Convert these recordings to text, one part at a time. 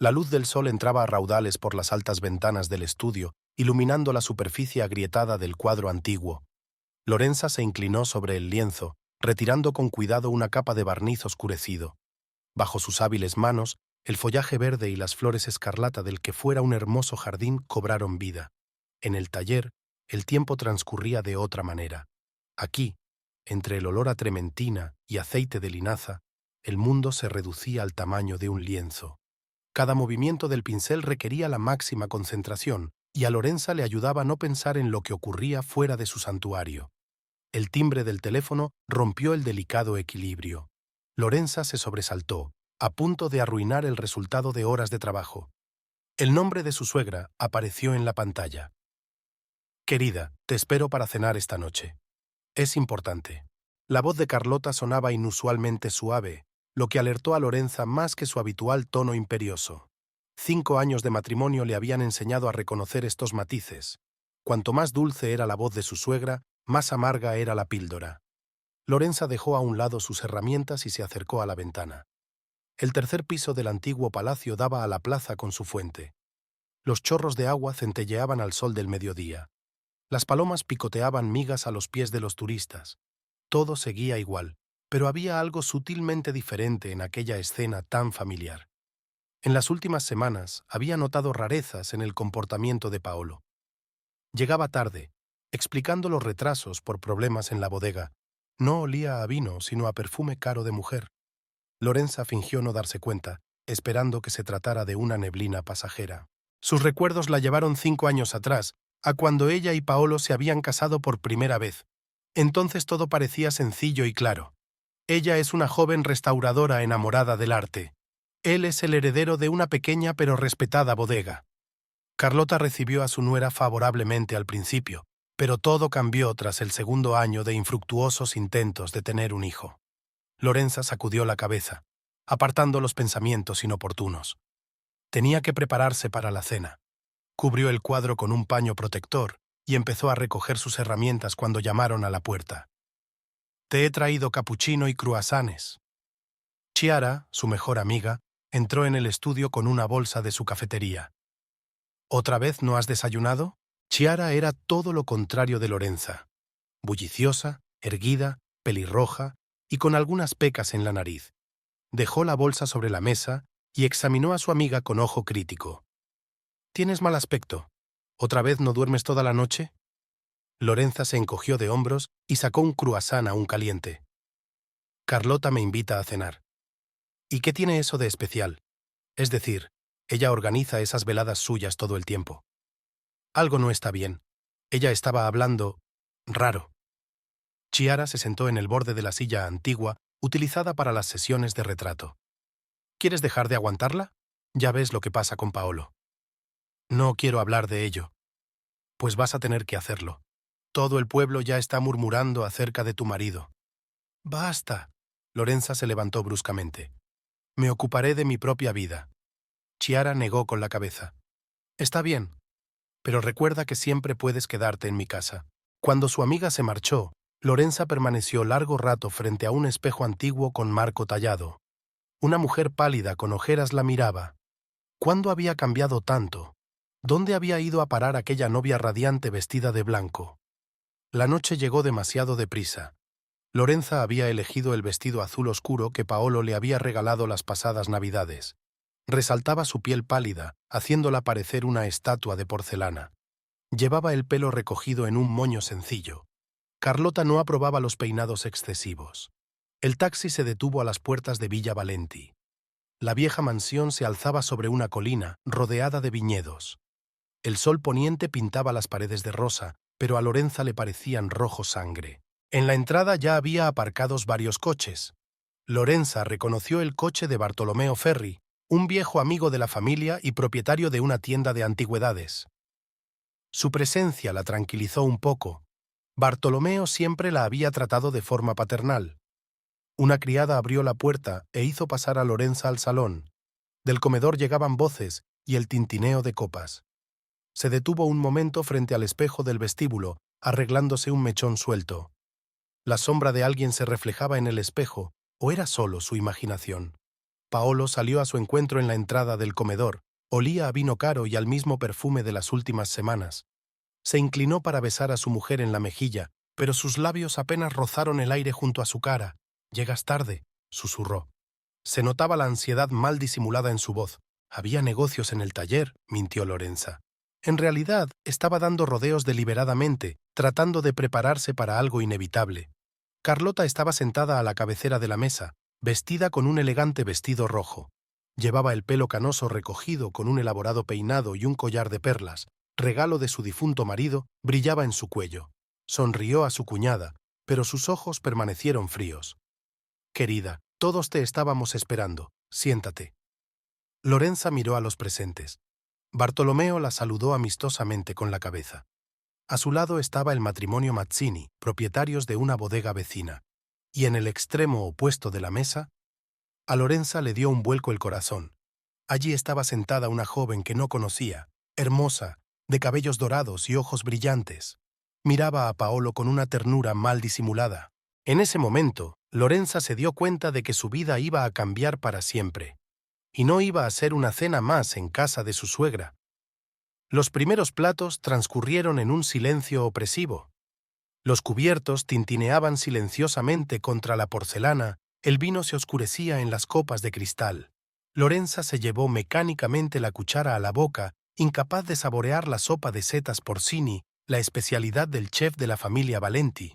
La luz del sol entraba a raudales por las altas ventanas del estudio, iluminando la superficie agrietada del cuadro antiguo. Lorenza se inclinó sobre el lienzo, retirando con cuidado una capa de barniz oscurecido. Bajo sus hábiles manos, el follaje verde y las flores escarlata del que fuera un hermoso jardín cobraron vida. En el taller, el tiempo transcurría de otra manera. Aquí, entre el olor a trementina y aceite de linaza, el mundo se reducía al tamaño de un lienzo. Cada movimiento del pincel requería la máxima concentración, y a Lorenza le ayudaba a no pensar en lo que ocurría fuera de su santuario. El timbre del teléfono rompió el delicado equilibrio. Lorenza se sobresaltó, a punto de arruinar el resultado de horas de trabajo. El nombre de su suegra apareció en la pantalla. «Querida, te espero para cenar esta noche. Es importante». La voz de Carlota sonaba inusualmente suave, lo que alertó a Lorenza más que su habitual tono imperioso. 5 años de matrimonio le habían enseñado a reconocer estos matices. Cuanto más dulce era la voz de su suegra, más amarga era la píldora. Lorenza dejó a un lado sus herramientas y se acercó a la ventana. El tercer piso del antiguo palacio daba a la plaza con su fuente. Los chorros de agua centelleaban al sol del mediodía. Las palomas picoteaban migas a los pies de los turistas. Todo seguía igual, pero había algo sutilmente diferente en aquella escena tan familiar. En las últimas semanas había notado rarezas en el comportamiento de Paolo. Llegaba tarde, explicando los retrasos por problemas en la bodega. No olía a vino, sino a perfume caro de mujer. Lorenza fingió no darse cuenta, esperando que se tratara de una neblina pasajera. Sus recuerdos la llevaron 5 años atrás, a cuando ella y Paolo se habían casado por primera vez. Entonces todo parecía sencillo y claro. Ella es una joven restauradora enamorada del arte. Él es el heredero de una pequeña pero respetada bodega. Carlota recibió a su nuera favorablemente al principio, pero todo cambió tras el segundo año de infructuosos intentos de tener un hijo. Lorenza sacudió la cabeza, apartando los pensamientos inoportunos. Tenía que prepararse para la cena. Cubrió el cuadro con un paño protector y empezó a recoger sus herramientas cuando llamaron a la puerta. «Te he traído capuchino y cruasanes». Chiara, su mejor amiga, entró en el estudio con una bolsa de su cafetería. «¿Otra vez no has desayunado?» Chiara era todo lo contrario de Lorenza. Bulliciosa, erguida, pelirroja y con algunas pecas en la nariz. Dejó la bolsa sobre la mesa y examinó a su amiga con ojo crítico. «Tienes mal aspecto. ¿Otra vez no duermes toda la noche?» Lorenza se encogió de hombros y sacó un croissant aún caliente. «Carlota me invita a cenar». «¿Y qué tiene eso de especial?» Es decir, ella organiza esas veladas suyas todo el tiempo. Algo no está bien. Ella estaba hablando raro. Chiara se sentó en el borde de la silla antigua utilizada para las sesiones de retrato. ¿Quieres dejar de aguantarla? Ya ves lo que pasa con Paolo. No quiero hablar de ello. Pues vas a tener que hacerlo. Todo el pueblo ya está murmurando acerca de tu marido. Basta. Lorenza se levantó bruscamente. Me ocuparé de mi propia vida. Chiara negó con la cabeza. Está bien, pero recuerda que siempre puedes quedarte en mi casa. Cuando su amiga se marchó, Lorenza permaneció largo rato frente a un espejo antiguo con marco tallado. Una mujer pálida con ojeras la miraba. ¿Cuándo había cambiado tanto? ¿Dónde había ido a parar aquella novia radiante vestida de blanco? La noche llegó demasiado deprisa. Lorenza había elegido el vestido azul oscuro que Paolo le había regalado las pasadas Navidades. Resaltaba su piel pálida, haciéndola parecer una estatua de porcelana. Llevaba el pelo recogido en un moño sencillo. Carlota no aprobaba los peinados excesivos. El taxi se detuvo a las puertas de Villa Valenti. La vieja mansión se alzaba sobre una colina, rodeada de viñedos. El sol poniente pintaba las paredes de rosa, pero a Lorenza le parecían rojo sangre. En la entrada ya había aparcados varios coches. Lorenza reconoció el coche de Bartolomeo Ferri, un viejo amigo de la familia y propietario de una tienda de antigüedades. Su presencia la tranquilizó un poco. Bartolomeo siempre la había tratado de forma paternal. Una criada abrió la puerta e hizo pasar a Lorenza al salón. Del comedor llegaban voces y el tintineo de copas. Se detuvo un momento frente al espejo del vestíbulo, arreglándose un mechón suelto. La sombra de alguien se reflejaba en el espejo, ¿o era solo su imaginación? Paolo salió a su encuentro en la entrada del comedor. Olía a vino caro y al mismo perfume de las últimas semanas. Se inclinó para besar a su mujer en la mejilla, pero sus labios apenas rozaron el aire junto a su cara. «Llegas tarde», susurró. Se notaba la ansiedad mal disimulada en su voz. «Había negocios en el taller», mintió Lorenza. En realidad, estaba dando rodeos deliberadamente, tratando de prepararse para algo inevitable. Carlota estaba sentada a la cabecera de la mesa, vestida con un elegante vestido rojo. Llevaba el pelo canoso recogido con un elaborado peinado y un collar de perlas, regalo de su difunto marido, brillaba en su cuello. Sonrió a su cuñada, pero sus ojos permanecieron fríos. «Querida, todos te estábamos esperando. Siéntate». Lorenza miró a los presentes. Bartolomeo la saludó amistosamente con la cabeza. A su lado estaba el matrimonio Mazzini, propietarios de una bodega vecina. Y en el extremo opuesto de la mesa, a Lorenza le dio un vuelco el corazón. Allí estaba sentada una joven que no conocía, hermosa, de cabellos dorados y ojos brillantes. Miraba a Paolo con una ternura mal disimulada. En ese momento, Lorenza se dio cuenta de que su vida iba a cambiar para siempre. Y no iba a ser una cena más en casa de su suegra. Los primeros platos transcurrieron en un silencio opresivo. Los cubiertos tintineaban silenciosamente contra la porcelana, el vino se oscurecía en las copas de cristal. Lorenza se llevó mecánicamente la cuchara a la boca, incapaz de saborear la sopa de setas porcini, la especialidad del chef de la familia Valenti.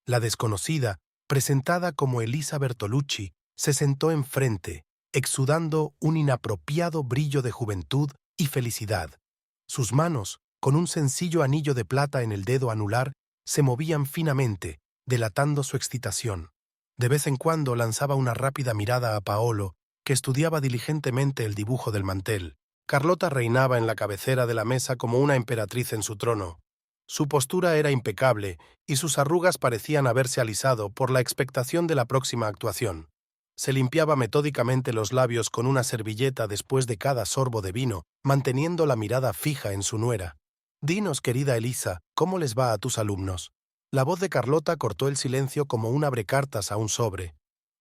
La desconocida, presentada como Elisa Bertolucci, se sentó enfrente, exudando un inapropiado brillo de juventud y felicidad. Sus manos, con un sencillo anillo de plata en el dedo anular, se movían finamente, delatando su excitación. De vez en cuando lanzaba una rápida mirada a Paolo, que estudiaba diligentemente el dibujo del mantel. Carlota reinaba en la cabecera de la mesa como una emperatriz en su trono. Su postura era impecable y sus arrugas parecían haberse alisado por la expectación de la próxima actuación. Se limpiaba metódicamente los labios con una servilleta después de cada sorbo de vino, manteniendo la mirada fija en su nuera. «Dinos, querida Elisa, ¿cómo les va a tus alumnos?» La voz de Carlota cortó el silencio como un abrecartas a un sobre.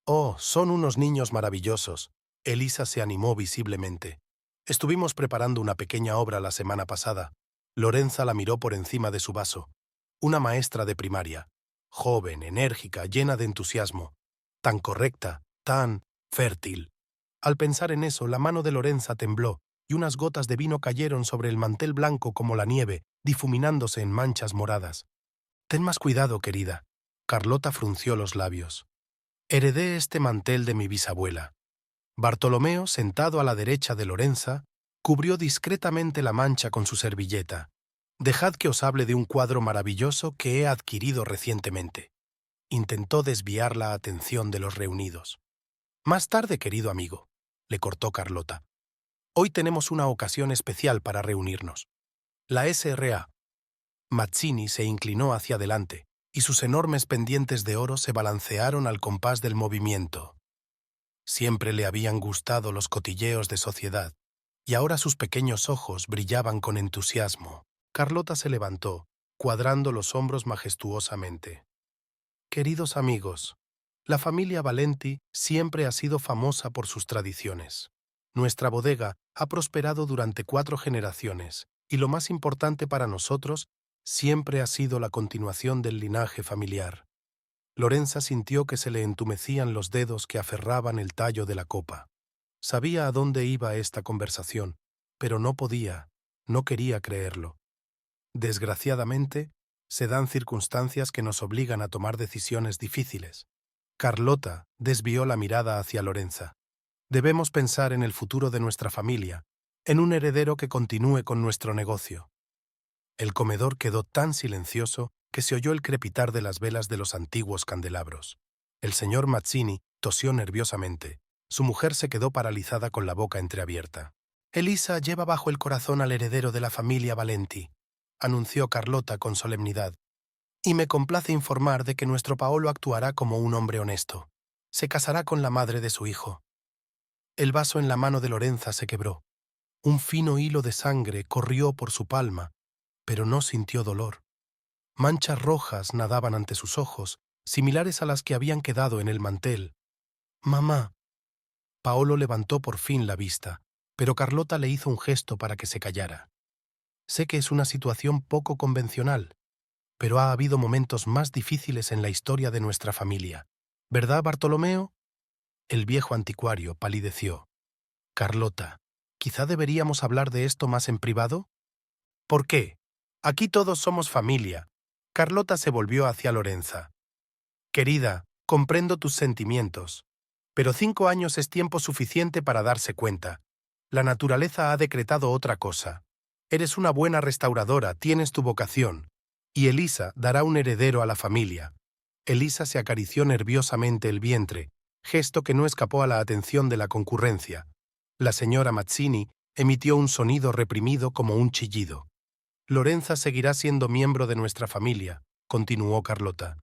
«Oh, son unos niños maravillosos». Elisa se animó visiblemente. «Estuvimos preparando una pequeña obra la semana pasada». Lorenza la miró por encima de su vaso. Una maestra de primaria. Joven, enérgica, llena de entusiasmo. Tan correcta, tan fértil. Al pensar en eso, la mano de Lorenza tembló y unas gotas de vino cayeron sobre el mantel blanco como la nieve, difuminándose en manchas moradas. «Ten más cuidado, querida». Carlota frunció los labios. «Heredé este mantel de mi bisabuela». Bartolomeo, sentado a la derecha de Lorenza, cubrió discretamente la mancha con su servilleta. «Dejad que os hable de un cuadro maravilloso que he adquirido recientemente». Intentó desviar la atención de los reunidos. «Más tarde, querido amigo», le cortó Carlota. «Hoy tenemos una ocasión especial para reunirnos. La S.R.A». Mazzini se inclinó hacia adelante, y sus enormes pendientes de oro se balancearon al compás del movimiento. Siempre le habían gustado los cotilleos de sociedad, y ahora sus pequeños ojos brillaban con entusiasmo. Carlota se levantó, cuadrando los hombros majestuosamente. «Queridos amigos, la familia Valenti siempre ha sido famosa por sus tradiciones. Nuestra bodega ha prosperado durante 4 generaciones, y lo más importante para nosotros siempre ha sido la continuación del linaje familiar». Lorenza sintió que se le entumecían los dedos que aferraban el tallo de la copa. Sabía a dónde iba esta conversación, pero no podía, no quería creerlo. Desgraciadamente, se dan circunstancias que nos obligan a tomar decisiones difíciles. Carlota desvió la mirada hacia Lorenza. «Debemos pensar en el futuro de nuestra familia, en un heredero que continúe con nuestro negocio». El comedor quedó tan silencioso que se oyó el crepitar de las velas de los antiguos candelabros. El señor Mazzini tosió nerviosamente. Su mujer se quedó paralizada con la boca entreabierta. «Elisa lleva bajo el corazón al heredero de la familia Valenti», anunció Carlota con solemnidad. «Y me complace informar de que nuestro Paolo actuará como un hombre honesto. Se casará con la madre de su hijo». El vaso en la mano de Lorenza se quebró. Un fino hilo de sangre corrió por su palma, pero no sintió dolor. Manchas rojas nadaban ante sus ojos, similares a las que habían quedado en el mantel. «Mamá». Paolo levantó por fin la vista, pero Carlota le hizo un gesto para que se callara. Sé que es una situación poco convencional, pero ha habido momentos más difíciles en la historia de nuestra familia. ¿Verdad, Bartolomeo? El viejo anticuario palideció. Carlota, ¿quizá deberíamos hablar de esto más en privado? ¿Por qué? Aquí todos somos familia. Carlota se volvió hacia Lorenza. Querida, comprendo tus sentimientos, pero 5 años es tiempo suficiente para darse cuenta. La naturaleza ha decretado otra cosa. Eres una buena restauradora, tienes tu vocación, y Elisa dará un heredero a la familia. Elisa se acarició nerviosamente el vientre, gesto que no escapó a la atención de la concurrencia. La señora Mazzini emitió un sonido reprimido como un chillido. Lorenza seguirá siendo miembro de nuestra familia, continuó Carlota.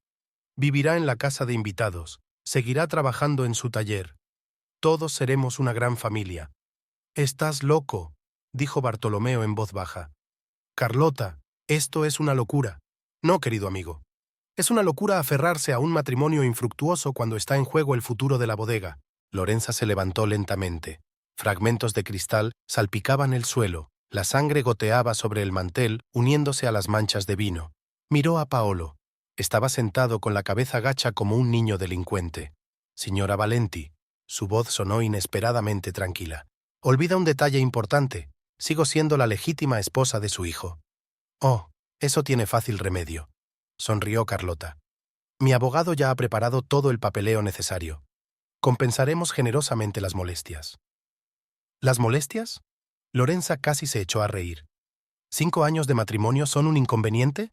Vivirá en la casa de invitados, seguirá trabajando en su taller. Todos seremos una gran familia. «Estás loco», dijo Bartolomeo en voz baja. «Carlota, esto es una locura». «No, querido amigo. Es una locura aferrarse a un matrimonio infructuoso cuando está en juego el futuro de la bodega». Lorenza se levantó lentamente. Fragmentos de cristal salpicaban el suelo, la sangre goteaba sobre el mantel, uniéndose a las manchas de vino. Miró a Paolo. Estaba sentado con la cabeza gacha como un niño delincuente. «Signora Valenti», su voz sonó inesperadamente tranquila. «Olvida un detalle importante. Sigo siendo la legítima esposa de su hijo». «Oh, eso tiene fácil remedio», sonrió Carlota. «Mi abogado ya ha preparado todo el papeleo necesario. Compensaremos generosamente las molestias». ¿Las molestias? Lorenza casi se echó a reír. ¿5 años de matrimonio son un inconveniente?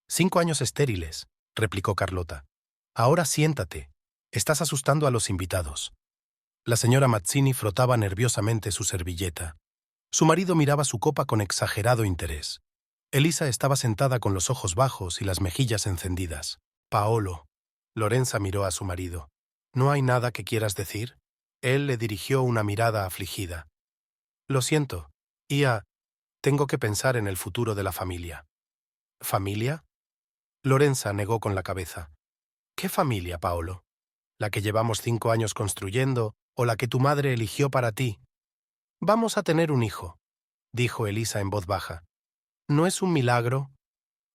5 años estériles, replicó Carlota. Ahora siéntate. Estás asustando a los invitados. La señora Mazzini frotaba nerviosamente su servilleta. Su marido miraba su copa con exagerado interés. Elisa estaba sentada con los ojos bajos y las mejillas encendidas. «Paolo». Lorenza miró a su marido. «¿No hay nada que quieras decir?» Él le dirigió una mirada afligida. «Lo siento. Tengo que pensar en el futuro de la familia». «¿Familia?» Lorenza negó con la cabeza. «¿Qué familia, Paolo? ¿La que llevamos 5 años construyendo o la que tu madre eligió para ti?» «Vamos a tener un hijo», dijo Elisa en voz baja. «¿No es un milagro?»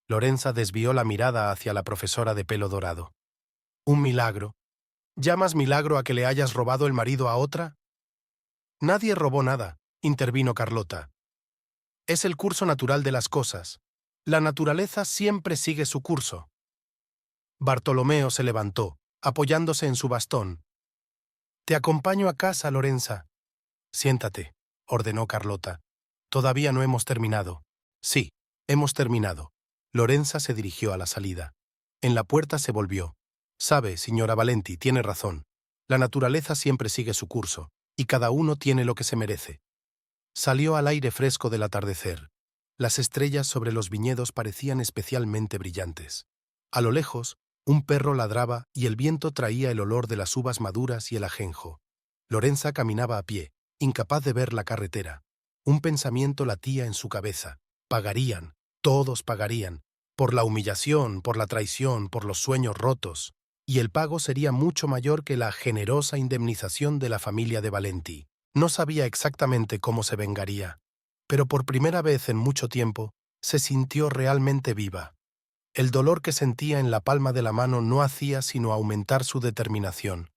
Lorenza desvió la mirada hacia la profesora de pelo dorado. «¿Un milagro? ¿Llamas milagro a que le hayas robado el marido a otra?» «Nadie robó nada», intervino Carlota. «Es el curso natural de las cosas. La naturaleza siempre sigue su curso». Bartolomeo se levantó, apoyándose en su bastón. «Te acompaño a casa, Lorenza». «Siéntate», ordenó Carlota. «Todavía no hemos terminado». «Sí, hemos terminado». Lorenza se dirigió a la salida. En la puerta se volvió. «Sabe, señora Valenti, tiene razón. La naturaleza siempre sigue su curso, y cada uno tiene lo que se merece». Salió al aire fresco del atardecer. Las estrellas sobre los viñedos parecían especialmente brillantes. A lo lejos, un perro ladraba y el viento traía el olor de las uvas maduras y el ajenjo. Lorenza caminaba a pie, incapaz de ver la carretera. Un pensamiento latía en su cabeza. Pagarían, todos pagarían, por la humillación, por la traición, por los sueños rotos. Y el pago sería mucho mayor que la generosa indemnización de la familia de Valenti. No sabía exactamente cómo se vengaría, pero por primera vez en mucho tiempo se sintió realmente viva. El dolor que sentía en la palma de la mano no hacía sino aumentar su determinación.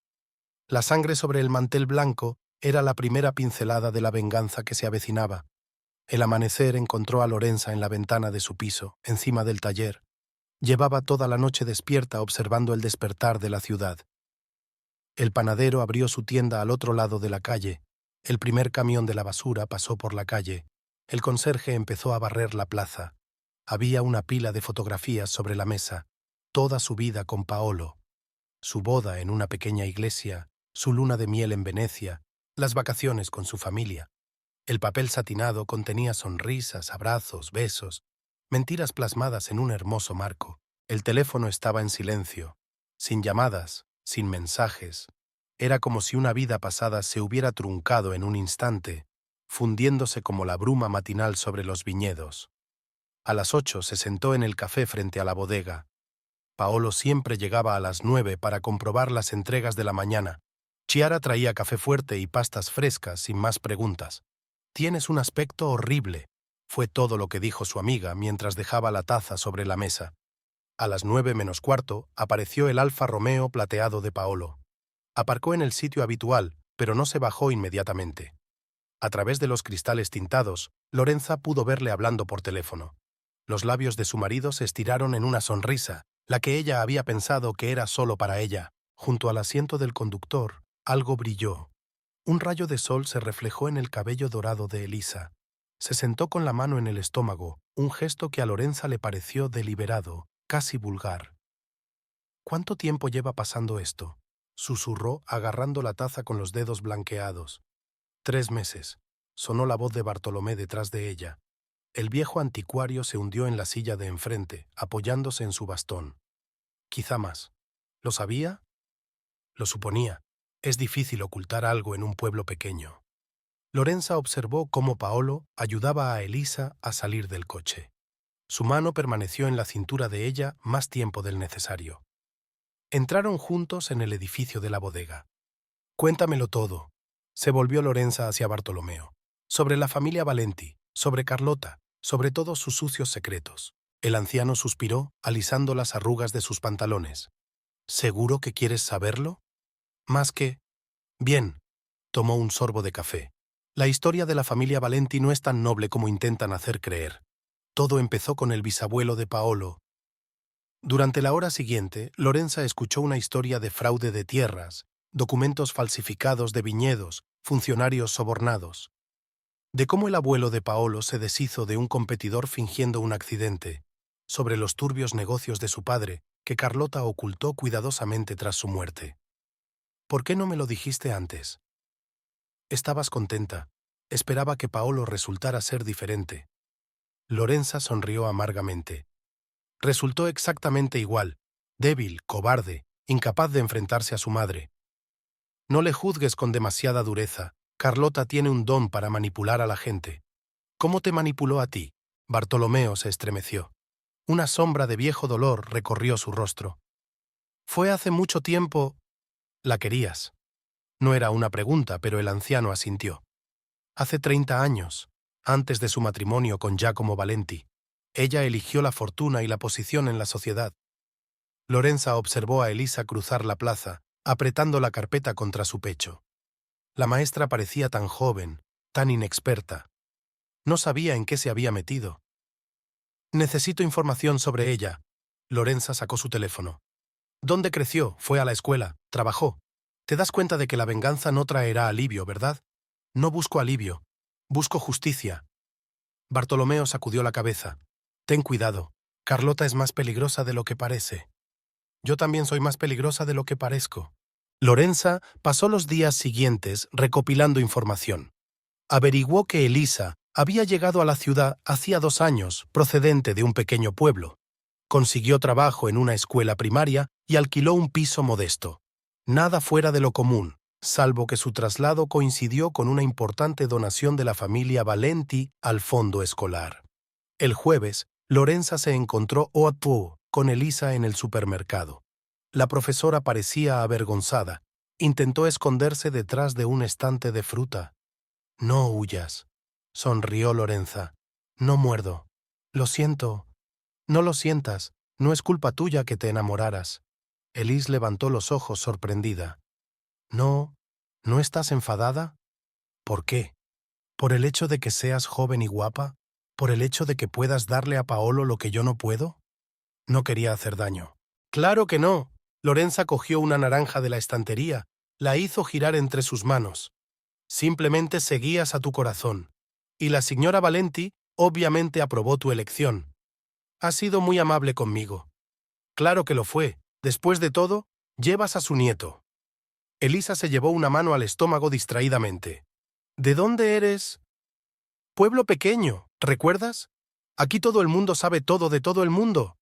La sangre sobre el mantel blanco era la primera pincelada de la venganza que se avecinaba. El amanecer encontró a Lorenza en la ventana de su piso, encima del taller. Llevaba toda la noche despierta observando el despertar de la ciudad. El panadero abrió su tienda al otro lado de la calle. El primer camión de la basura pasó por la calle. El conserje empezó a barrer la plaza. Había una pila de fotografías sobre la mesa, toda su vida con Paolo. Su boda en una pequeña iglesia, su luna de miel en Venecia, las vacaciones con su familia. El papel satinado contenía sonrisas, abrazos, besos, mentiras plasmadas en un hermoso marco. El teléfono estaba en silencio, sin llamadas, sin mensajes. Era como si una vida pasada se hubiera truncado en un instante, fundiéndose como la bruma matinal sobre los viñedos. A las 8 se sentó en el café frente a la bodega. Paolo siempre llegaba a las 9 para comprobar las entregas de la mañana. Chiara traía café fuerte y pastas frescas sin más preguntas. «Tienes un aspecto horrible», fue todo lo que dijo su amiga mientras dejaba la taza sobre la mesa. A las 9:45 apareció el Alfa Romeo plateado de Paolo. Aparcó en el sitio habitual, pero no se bajó inmediatamente. A través de los cristales tintados, Lorenza pudo verle hablando por teléfono. Los labios de su marido se estiraron en una sonrisa, la que ella había pensado que era solo para ella. Junto al asiento del conductor, algo brilló. Un rayo de sol se reflejó en el cabello dorado de Elisa. Se sentó con la mano en el estómago, un gesto que a Lorenza le pareció deliberado, casi vulgar. «¿Cuánto tiempo lleva pasando esto?», susurró, agarrando la taza con los dedos blanqueados. 3 meses. Sonó la voz de Bartolomé detrás de ella. El viejo anticuario se hundió en la silla de enfrente, apoyándose en su bastón. Quizá más. ¿Lo sabía? Lo suponía. Es difícil ocultar algo en un pueblo pequeño. Lorenza observó cómo Paolo ayudaba a Elisa a salir del coche. Su mano permaneció en la cintura de ella más tiempo del necesario. Entraron juntos en el edificio de la bodega. «Cuéntamelo todo», se volvió Lorenza hacia Bartolomeo. «Sobre la familia Valenti, sobre Carlota, sobre todos sus sucios secretos». El anciano suspiró, alisando las arrugas de sus pantalones. «¿Seguro que quieres saberlo?» «Más que...». «Bien», tomó un sorbo de café. «La historia de la familia Valenti no es tan noble como intentan hacer creer. Todo empezó con el bisabuelo de Paolo». Durante la hora siguiente, Lorenza escuchó una historia de fraude de tierras, documentos falsificados de viñedos, funcionarios sobornados. De cómo el abuelo de Paolo se deshizo de un competidor fingiendo un accidente, sobre los turbios negocios de su padre, que Carlota ocultó cuidadosamente tras su muerte. «¿Por qué no me lo dijiste antes?» «Estabas contenta. Esperaba que Paolo resultara ser diferente». Lorenza sonrió amargamente. Resultó exactamente igual, débil, cobarde, incapaz de enfrentarse a su madre. «No le juzgues con demasiada dureza. Carlota tiene un don para manipular a la gente». «¿Cómo te manipuló a ti?» Bartolomeo se estremeció. Una sombra de viejo dolor recorrió su rostro. «Fue hace mucho tiempo...». «La querías». No era una pregunta, pero el anciano asintió. «Hace 30 años, antes de su matrimonio con Giacomo Valenti. Ella eligió la fortuna y la posición en la sociedad». Lorenza observó a Elisa cruzar la plaza, apretando la carpeta contra su pecho. La maestra parecía tan joven, tan inexperta. No sabía en qué se había metido. «Necesito información sobre ella». Lorenza sacó su teléfono. «¿Dónde creció? Fue a la escuela. Trabajó. Te das cuenta de que la venganza no traerá alivio, ¿verdad? No busco alivio. Busco justicia». Bartolomeo sacudió la cabeza. «Ten cuidado. Carlota es más peligrosa de lo que parece». «Yo también soy más peligrosa de lo que parezco». Lorenza pasó los días siguientes recopilando información. Averiguó que Elisa había llegado a la ciudad hacía 2 años, procedente de un pequeño pueblo. Consiguió trabajo en una escuela primaria y alquiló un piso modesto. Nada fuera de lo común, salvo que su traslado coincidió con una importante donación de la familia Valenti al fondo escolar. El jueves, Lorenza se encontró con Elisa en el supermercado. La profesora parecía avergonzada. Intentó esconderse detrás de un estante de fruta. «No huyas», sonrió Lorenza. «No muerdo. Lo siento». «No lo sientas. No es culpa tuya que te enamoraras». Elise levantó los ojos sorprendida. «¿No estás enfadada?» «¿Por qué? ¿Por el hecho de que seas joven y guapa? ¿Por el hecho de que puedas darle a Paolo lo que yo no puedo?» No quería hacer daño. «Claro que no». Lorenza cogió una naranja de la estantería, la hizo girar entre sus manos. «Simplemente seguías a tu corazón. Y la señora Valenti obviamente aprobó tu elección. Ha sido muy amable conmigo». «Claro que lo fue. Después de todo, llevas a su nieto». Elisa se llevó una mano al estómago distraídamente. «¿De dónde eres?» «Pueblo pequeño, ¿recuerdas? Aquí todo el mundo sabe todo de todo el mundo».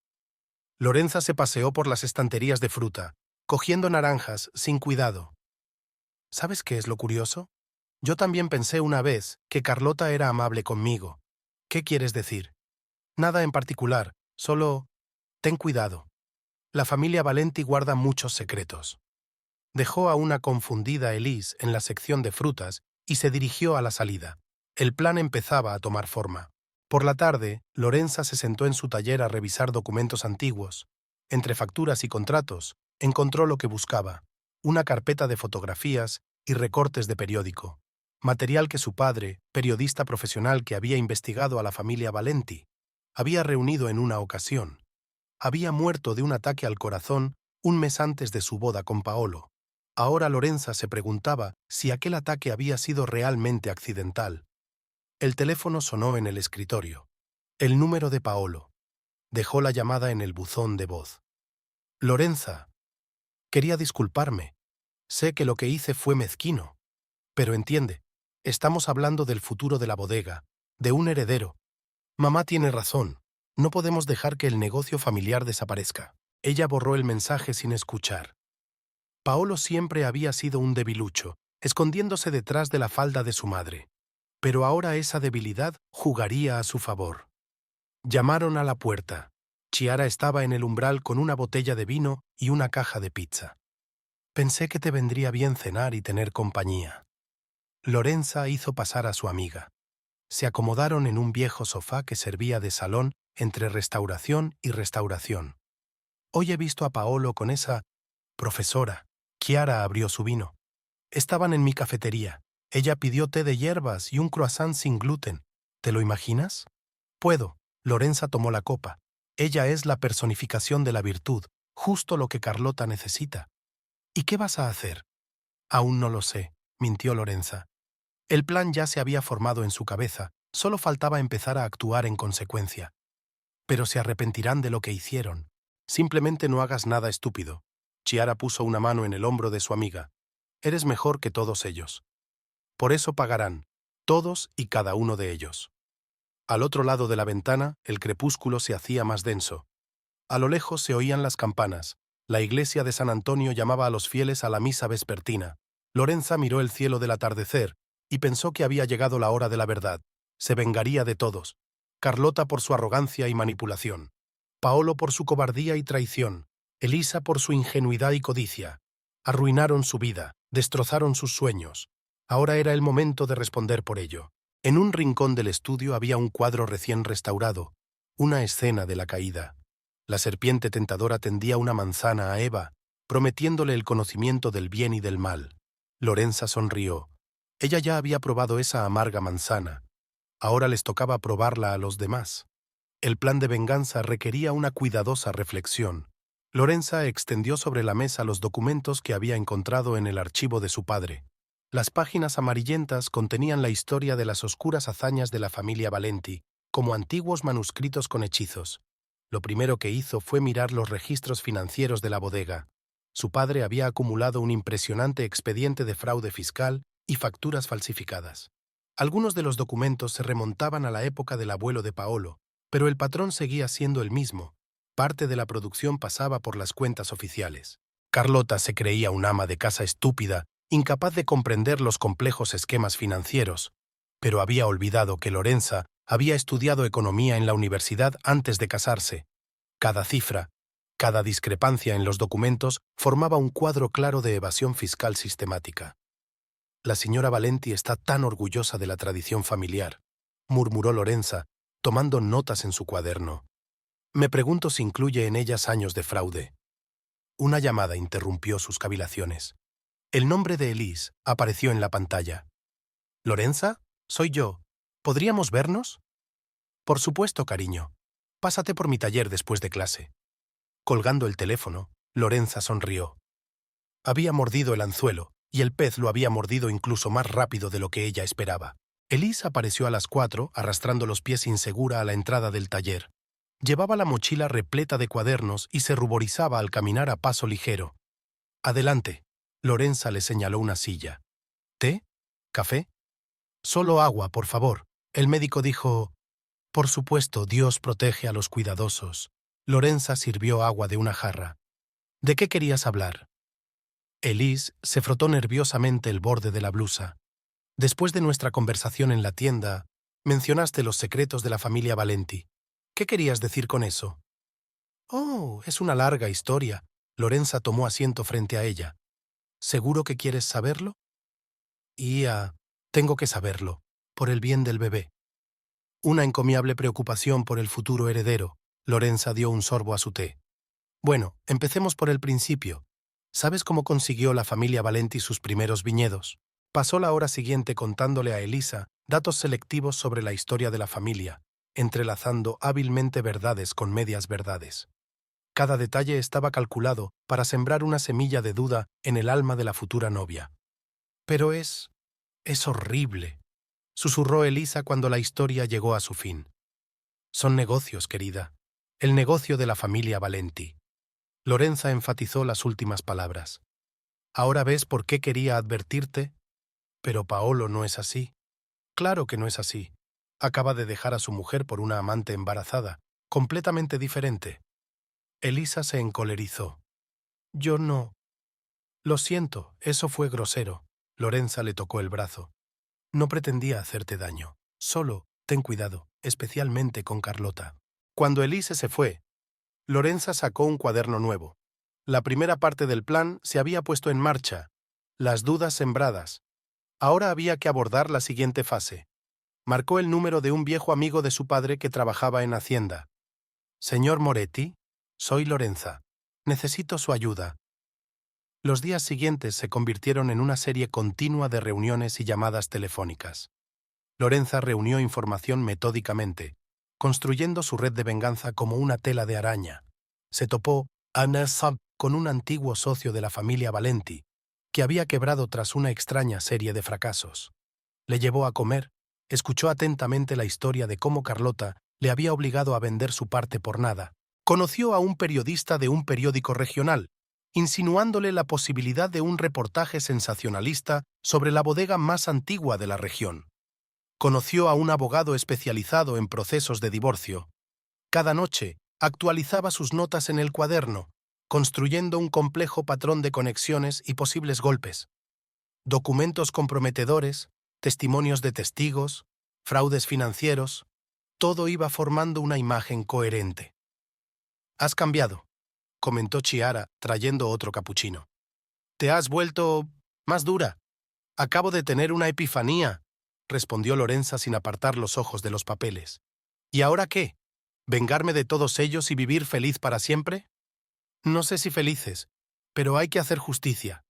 Lorenza se paseó por las estanterías de fruta, cogiendo naranjas sin cuidado. ¿Sabes qué es lo curioso? Yo también pensé una vez que Carlota era amable conmigo. ¿Qué quieres decir? Nada en particular, solo ten cuidado. La familia Valenti guarda muchos secretos. Dejó a una confundida Elise en la sección de frutas y se dirigió a la salida. El plan empezaba a tomar forma. Por la tarde, Lorenza se sentó en su taller a revisar documentos antiguos. Entre facturas y contratos, encontró lo que buscaba: una carpeta de fotografías y recortes de periódico, material que su padre, periodista profesional que había investigado a la familia Valenti, había reunido en una ocasión. Había muerto de un ataque al corazón un mes antes de su boda con Paolo. Ahora Lorenza se preguntaba si aquel ataque había sido realmente accidental. El teléfono sonó en el escritorio. El número de Paolo. Dejó la llamada en el buzón de voz. Lorenza, quería disculparme. Sé que lo que hice fue mezquino. Pero entiende, estamos hablando del futuro de la bodega, de un heredero. Mamá tiene razón. No podemos dejar que el negocio familiar desaparezca. Ella borró el mensaje sin escuchar. Paolo siempre había sido un debilucho, escondiéndose detrás de la falda de su madre. Pero ahora esa debilidad jugaría a su favor. Llamaron a la puerta. Chiara estaba en el umbral con una botella de vino y una caja de pizza. Pensé que te vendría bien cenar y tener compañía. Lorenza hizo pasar a su amiga. Se acomodaron en un viejo sofá que servía de salón entre restauración y restauración. Hoy he visto a Paolo con esa profesora. Chiara abrió su vino. Estaban en mi cafetería. Ella pidió té de hierbas y un croissant sin gluten. ¿Te lo imaginas? Puedo. Lorenza tomó la copa. Ella es la personificación de la virtud, justo lo que Carlota necesita. ¿Y qué vas a hacer? Aún no lo sé, mintió Lorenza. El plan ya se había formado en su cabeza, solo faltaba empezar a actuar en consecuencia. Pero se arrepentirán de lo que hicieron. Simplemente no hagas nada estúpido. Chiara puso una mano en el hombro de su amiga. Eres mejor que todos ellos. Por eso pagarán, todos y cada uno de ellos. Al otro lado de la ventana, el crepúsculo se hacía más denso. A lo lejos se oían las campanas. La iglesia de San Antonio llamaba a los fieles a la misa vespertina. Lorenza miró el cielo del atardecer y pensó que había llegado la hora de la verdad. Se vengaría de todos. Carlota por su arrogancia y manipulación. Paolo por su cobardía y traición. Elisa por su ingenuidad y codicia. Arruinaron su vida, destrozaron sus sueños. Ahora era el momento de responder por ello. En un rincón del estudio había un cuadro recién restaurado, una escena de la caída. La serpiente tentadora tendía una manzana a Eva, prometiéndole el conocimiento del bien y del mal. Lorenza sonrió. Ella ya había probado esa amarga manzana. Ahora les tocaba probarla a los demás. El plan de venganza requería una cuidadosa reflexión. Lorenza extendió sobre la mesa los documentos que había encontrado en el archivo de su padre. Las páginas amarillentas contenían la historia de las oscuras hazañas de la familia Valenti, como antiguos manuscritos con hechizos. Lo primero que hizo fue mirar los registros financieros de la bodega. Su padre había acumulado un impresionante expediente de fraude fiscal y facturas falsificadas. Algunos de los documentos se remontaban a la época del abuelo de Paolo, pero el patrón seguía siendo el mismo. Parte de la producción pasaba por las cuentas oficiales. Carlota se creía un ama de casa estúpida, incapaz de comprender los complejos esquemas financieros, pero había olvidado que Lorenza había estudiado economía en la universidad antes de casarse. Cada cifra, cada discrepancia en los documentos formaba un cuadro claro de evasión fiscal sistemática. La señora Valenti está tan orgullosa de la tradición familiar, murmuró Lorenza, tomando notas en su cuaderno. Me pregunto si incluye en ellas años de fraude. Una llamada interrumpió sus cavilaciones. El nombre de Elise apareció en la pantalla. ¿Lorenza? Soy yo. ¿Podríamos vernos? Por supuesto, cariño. Pásate por mi taller después de clase. Colgando el teléfono, Lorenza sonrió. Había mordido el anzuelo, y el pez lo había mordido incluso más rápido de lo que ella esperaba. Elise apareció a las 4, arrastrando los pies insegura a la entrada del taller. Llevaba la mochila repleta de cuadernos y se ruborizaba al caminar a paso ligero. Adelante. Lorenza le señaló una silla. ¿Té? ¿Café? Solo agua, por favor. El médico dijo... Por supuesto, Dios protege a los cuidadosos. Lorenza sirvió agua de una jarra. ¿De qué querías hablar? Elise se frotó nerviosamente el borde de la blusa. Después de nuestra conversación en la tienda, mencionaste los secretos de la familia Valenti. ¿Qué querías decir con eso? Oh, es una larga historia. Lorenza tomó asiento frente a ella. ¿Seguro que quieres saberlo? Tengo que saberlo, por el bien del bebé. Una encomiable preocupación por el futuro heredero. Lorenza dio un sorbo a su té. Bueno, empecemos por el principio. ¿Sabes cómo consiguió la familia Valenti sus primeros viñedos? Pasó la hora siguiente contándole a Elisa datos selectivos sobre la historia de la familia, entrelazando hábilmente verdades con medias verdades. Cada detalle estaba calculado para sembrar una semilla de duda en el alma de la futura novia. Pero es horrible, susurró Elisa cuando la historia llegó a su fin. Son negocios, querida. El negocio de la familia Valenti. Lorenza enfatizó las últimas palabras. ¿Ahora ves por qué quería advertirte? Pero Paolo no es así. Claro que no es así. Acaba de dejar a su mujer por una amante embarazada, completamente diferente. Elisa se encolerizó. Yo no. Lo siento, eso fue grosero. Lorenza le tocó el brazo. No pretendía hacerte daño. Solo, ten cuidado, especialmente con Carlota. Cuando Elise se fue, Lorenza sacó un cuaderno nuevo. La primera parte del plan se había puesto en marcha. Las dudas sembradas. Ahora había que abordar la siguiente fase. Marcó el número de un viejo amigo de su padre que trabajaba en Hacienda. Señor Moretti, soy Lorenza. Necesito su ayuda. Los días siguientes se convirtieron en una serie continua de reuniones y llamadas telefónicas. Lorenza reunió información metódicamente, construyendo su red de venganza como una tela de araña. Se topó con un antiguo socio de la familia Valenti, que había quebrado tras una extraña serie de fracasos. Le llevó a comer, escuchó atentamente la historia de cómo Carlota le había obligado a vender su parte por nada. Conoció a un periodista de un periódico regional, insinuándole la posibilidad de un reportaje sensacionalista sobre la bodega más antigua de la región. Conoció a un abogado especializado en procesos de divorcio. Cada noche actualizaba sus notas en el cuaderno, construyendo un complejo patrón de conexiones y posibles golpes. Documentos comprometedores, testimonios de testigos, fraudes financieros, todo iba formando una imagen coherente. «Has cambiado», comentó Chiara, trayendo otro capuchino. «Te has vuelto más dura. Acabo de tener una epifanía», respondió Lorenza sin apartar los ojos de los papeles. «¿Y ahora qué? ¿Vengarme de todos ellos y vivir feliz para siempre?» «No sé si felices, pero hay que hacer justicia».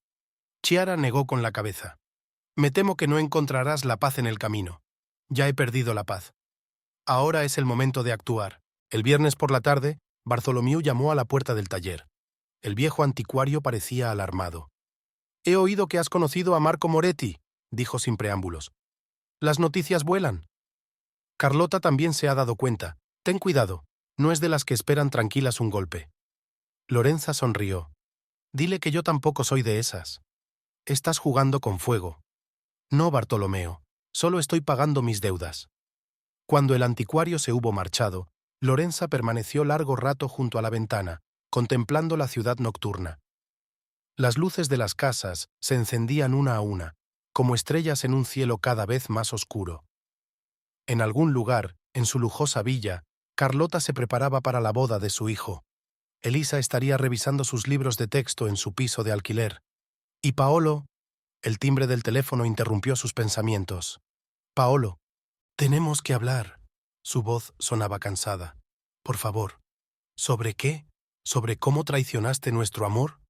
Chiara negó con la cabeza. «Me temo que no encontrarás la paz en el camino. Ya he perdido la paz. Ahora es el momento de actuar». El viernes por la tarde, Bartholomew llamó a la puerta del taller. El viejo anticuario parecía alarmado. «He oído que has conocido a Marco Moretti», dijo sin preámbulos. «Las noticias vuelan». «Carlota también se ha dado cuenta. Ten cuidado, no es de las que esperan tranquilas un golpe». Lorenza sonrió. «Dile que yo tampoco soy de esas. Estás jugando con fuego». «No, Bartolomeo, solo estoy pagando mis deudas». Cuando el anticuario se hubo marchado, Lorenza permaneció largo rato junto a la ventana, contemplando la ciudad nocturna. Las luces de las casas se encendían una a una, como estrellas en un cielo cada vez más oscuro. En algún lugar, en su lujosa villa, Carlota se preparaba para la boda de su hijo. Elisa estaría revisando sus libros de texto en su piso de alquiler. Y Paolo... El timbre del teléfono interrumpió sus pensamientos. «Paolo, tenemos que hablar». Su voz sonaba cansada. «Por favor». «¿Sobre qué? ¿Sobre cómo traicionaste nuestro amor?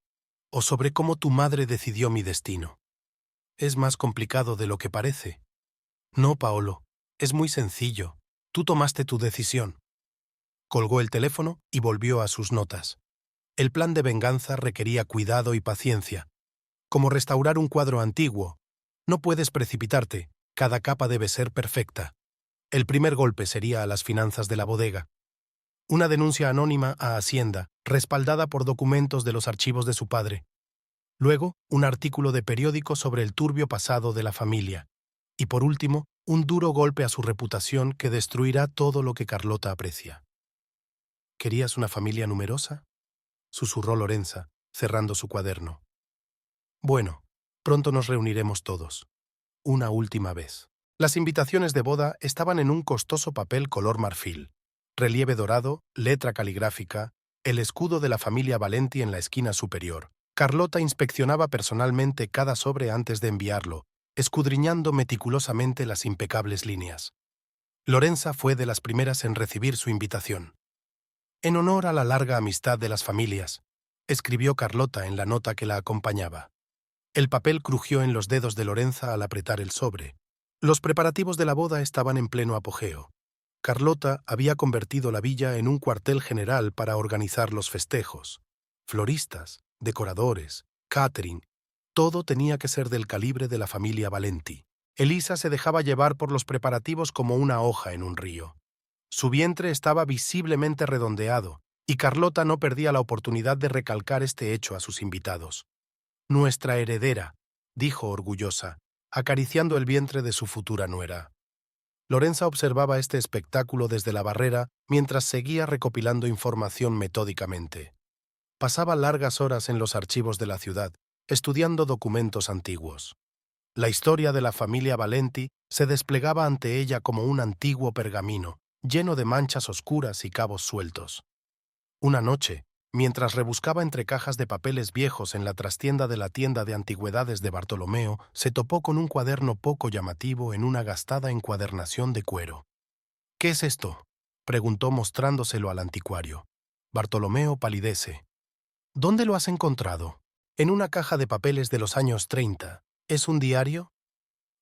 ¿O sobre cómo tu madre decidió mi destino?» «Es más complicado de lo que parece». «No, Paolo, es muy sencillo. Tú tomaste tu decisión». Colgó el teléfono y volvió a sus notas. El plan de venganza requería cuidado y paciencia. Como restaurar un cuadro antiguo. No puedes precipitarte, cada capa debe ser perfecta. El primer golpe sería a las finanzas de la bodega. Una denuncia anónima a Hacienda, respaldada por documentos de los archivos de su padre. Luego, un artículo de periódico sobre el turbio pasado de la familia. Y por último, un duro golpe a su reputación que destruirá todo lo que Carlota aprecia. «¿Querías una familia numerosa?», susurró Lorenza, cerrando su cuaderno. «Bueno, pronto nos reuniremos todos. Una última vez». Las invitaciones de boda estaban en un costoso papel color marfil. Relieve dorado, letra caligráfica, el escudo de la familia Valenti en la esquina superior. Carlota inspeccionaba personalmente cada sobre antes de enviarlo, escudriñando meticulosamente las impecables líneas. Lorenza fue de las primeras en recibir su invitación. En honor a la larga amistad de las familias, escribió Carlota en la nota que la acompañaba. El papel crujió en los dedos de Lorenza al apretar el sobre. Los preparativos de la boda estaban en pleno apogeo. Carlota había convertido la villa en un cuartel general para organizar los festejos. Floristas, decoradores, catering, todo tenía que ser del calibre de la familia Valenti. Elisa se dejaba llevar por los preparativos como una hoja en un río. Su vientre estaba visiblemente redondeado, y Carlota no perdía la oportunidad de recalcar este hecho a sus invitados. «Nuestra heredera», dijo orgullosa, acariciando el vientre de su futura nuera. Lorenza observaba este espectáculo desde la barrera mientras seguía recopilando información metódicamente. Pasaba largas horas en los archivos de la ciudad, estudiando documentos antiguos. La historia de la familia Valenti se desplegaba ante ella como un antiguo pergamino, lleno de manchas oscuras y cabos sueltos. Una noche, mientras rebuscaba entre cajas de papeles viejos en la trastienda de la tienda de antigüedades de Bartolomeo, se topó con un cuaderno poco llamativo en una gastada encuadernación de cuero. «¿Qué es esto?», preguntó mostrándoselo al anticuario. Bartolomeo palidece. «¿Dónde lo has encontrado?» «En una caja de papeles de los años 30. ¿Es un diario?»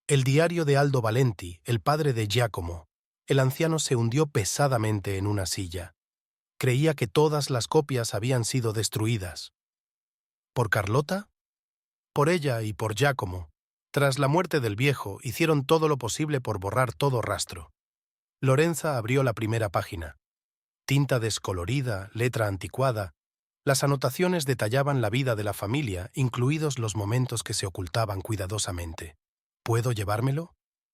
«El diario de Aldo Valenti, el padre de Giacomo». El anciano se hundió pesadamente en una silla. Creía que todas las copias habían sido destruidas. ¿Por Carlota? Por ella y por Giacomo. Tras la muerte del viejo, hicieron todo lo posible por borrar todo rastro. Lorenza abrió la primera página. Tinta descolorida, letra anticuada. Las anotaciones detallaban la vida de la familia, incluidos los momentos que se ocultaban cuidadosamente. ¿Puedo llevármelo?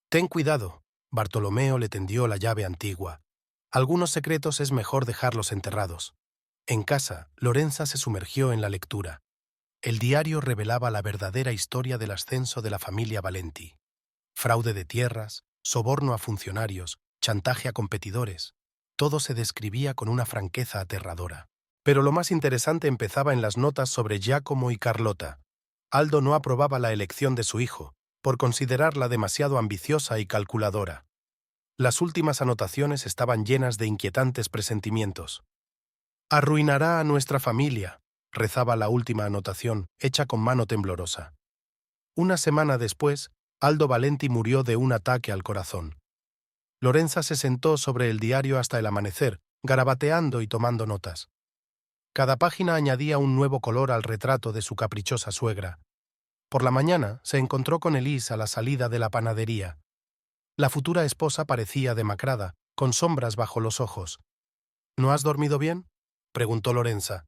Ten cuidado. Bartolomeo le tendió la llave antigua. Algunos secretos es mejor dejarlos enterrados. En casa, Lorenza se sumergió en la lectura. El diario revelaba la verdadera historia del ascenso de la familia Valenti. Fraude de tierras, soborno a funcionarios, chantaje a competidores. Todo se describía con una franqueza aterradora. Pero lo más interesante empezaba en las notas sobre Giacomo y Carlota. Aldo no aprobaba la elección de su hijo, por considerarla demasiado ambiciosa y calculadora. Las últimas anotaciones estaban llenas de inquietantes presentimientos. «Arruinará a nuestra familia», rezaba la última anotación, hecha con mano temblorosa. Una semana después, Aldo Valenti murió de un ataque al corazón. Lorenza se sentó sobre el diario hasta el amanecer, garabateando y tomando notas. Cada página añadía un nuevo color al retrato de su caprichosa suegra. Por la mañana se encontró con Elise a la salida de la panadería. La futura esposa parecía demacrada, con sombras bajo los ojos. «¿No has dormido bien?», preguntó Lorenza.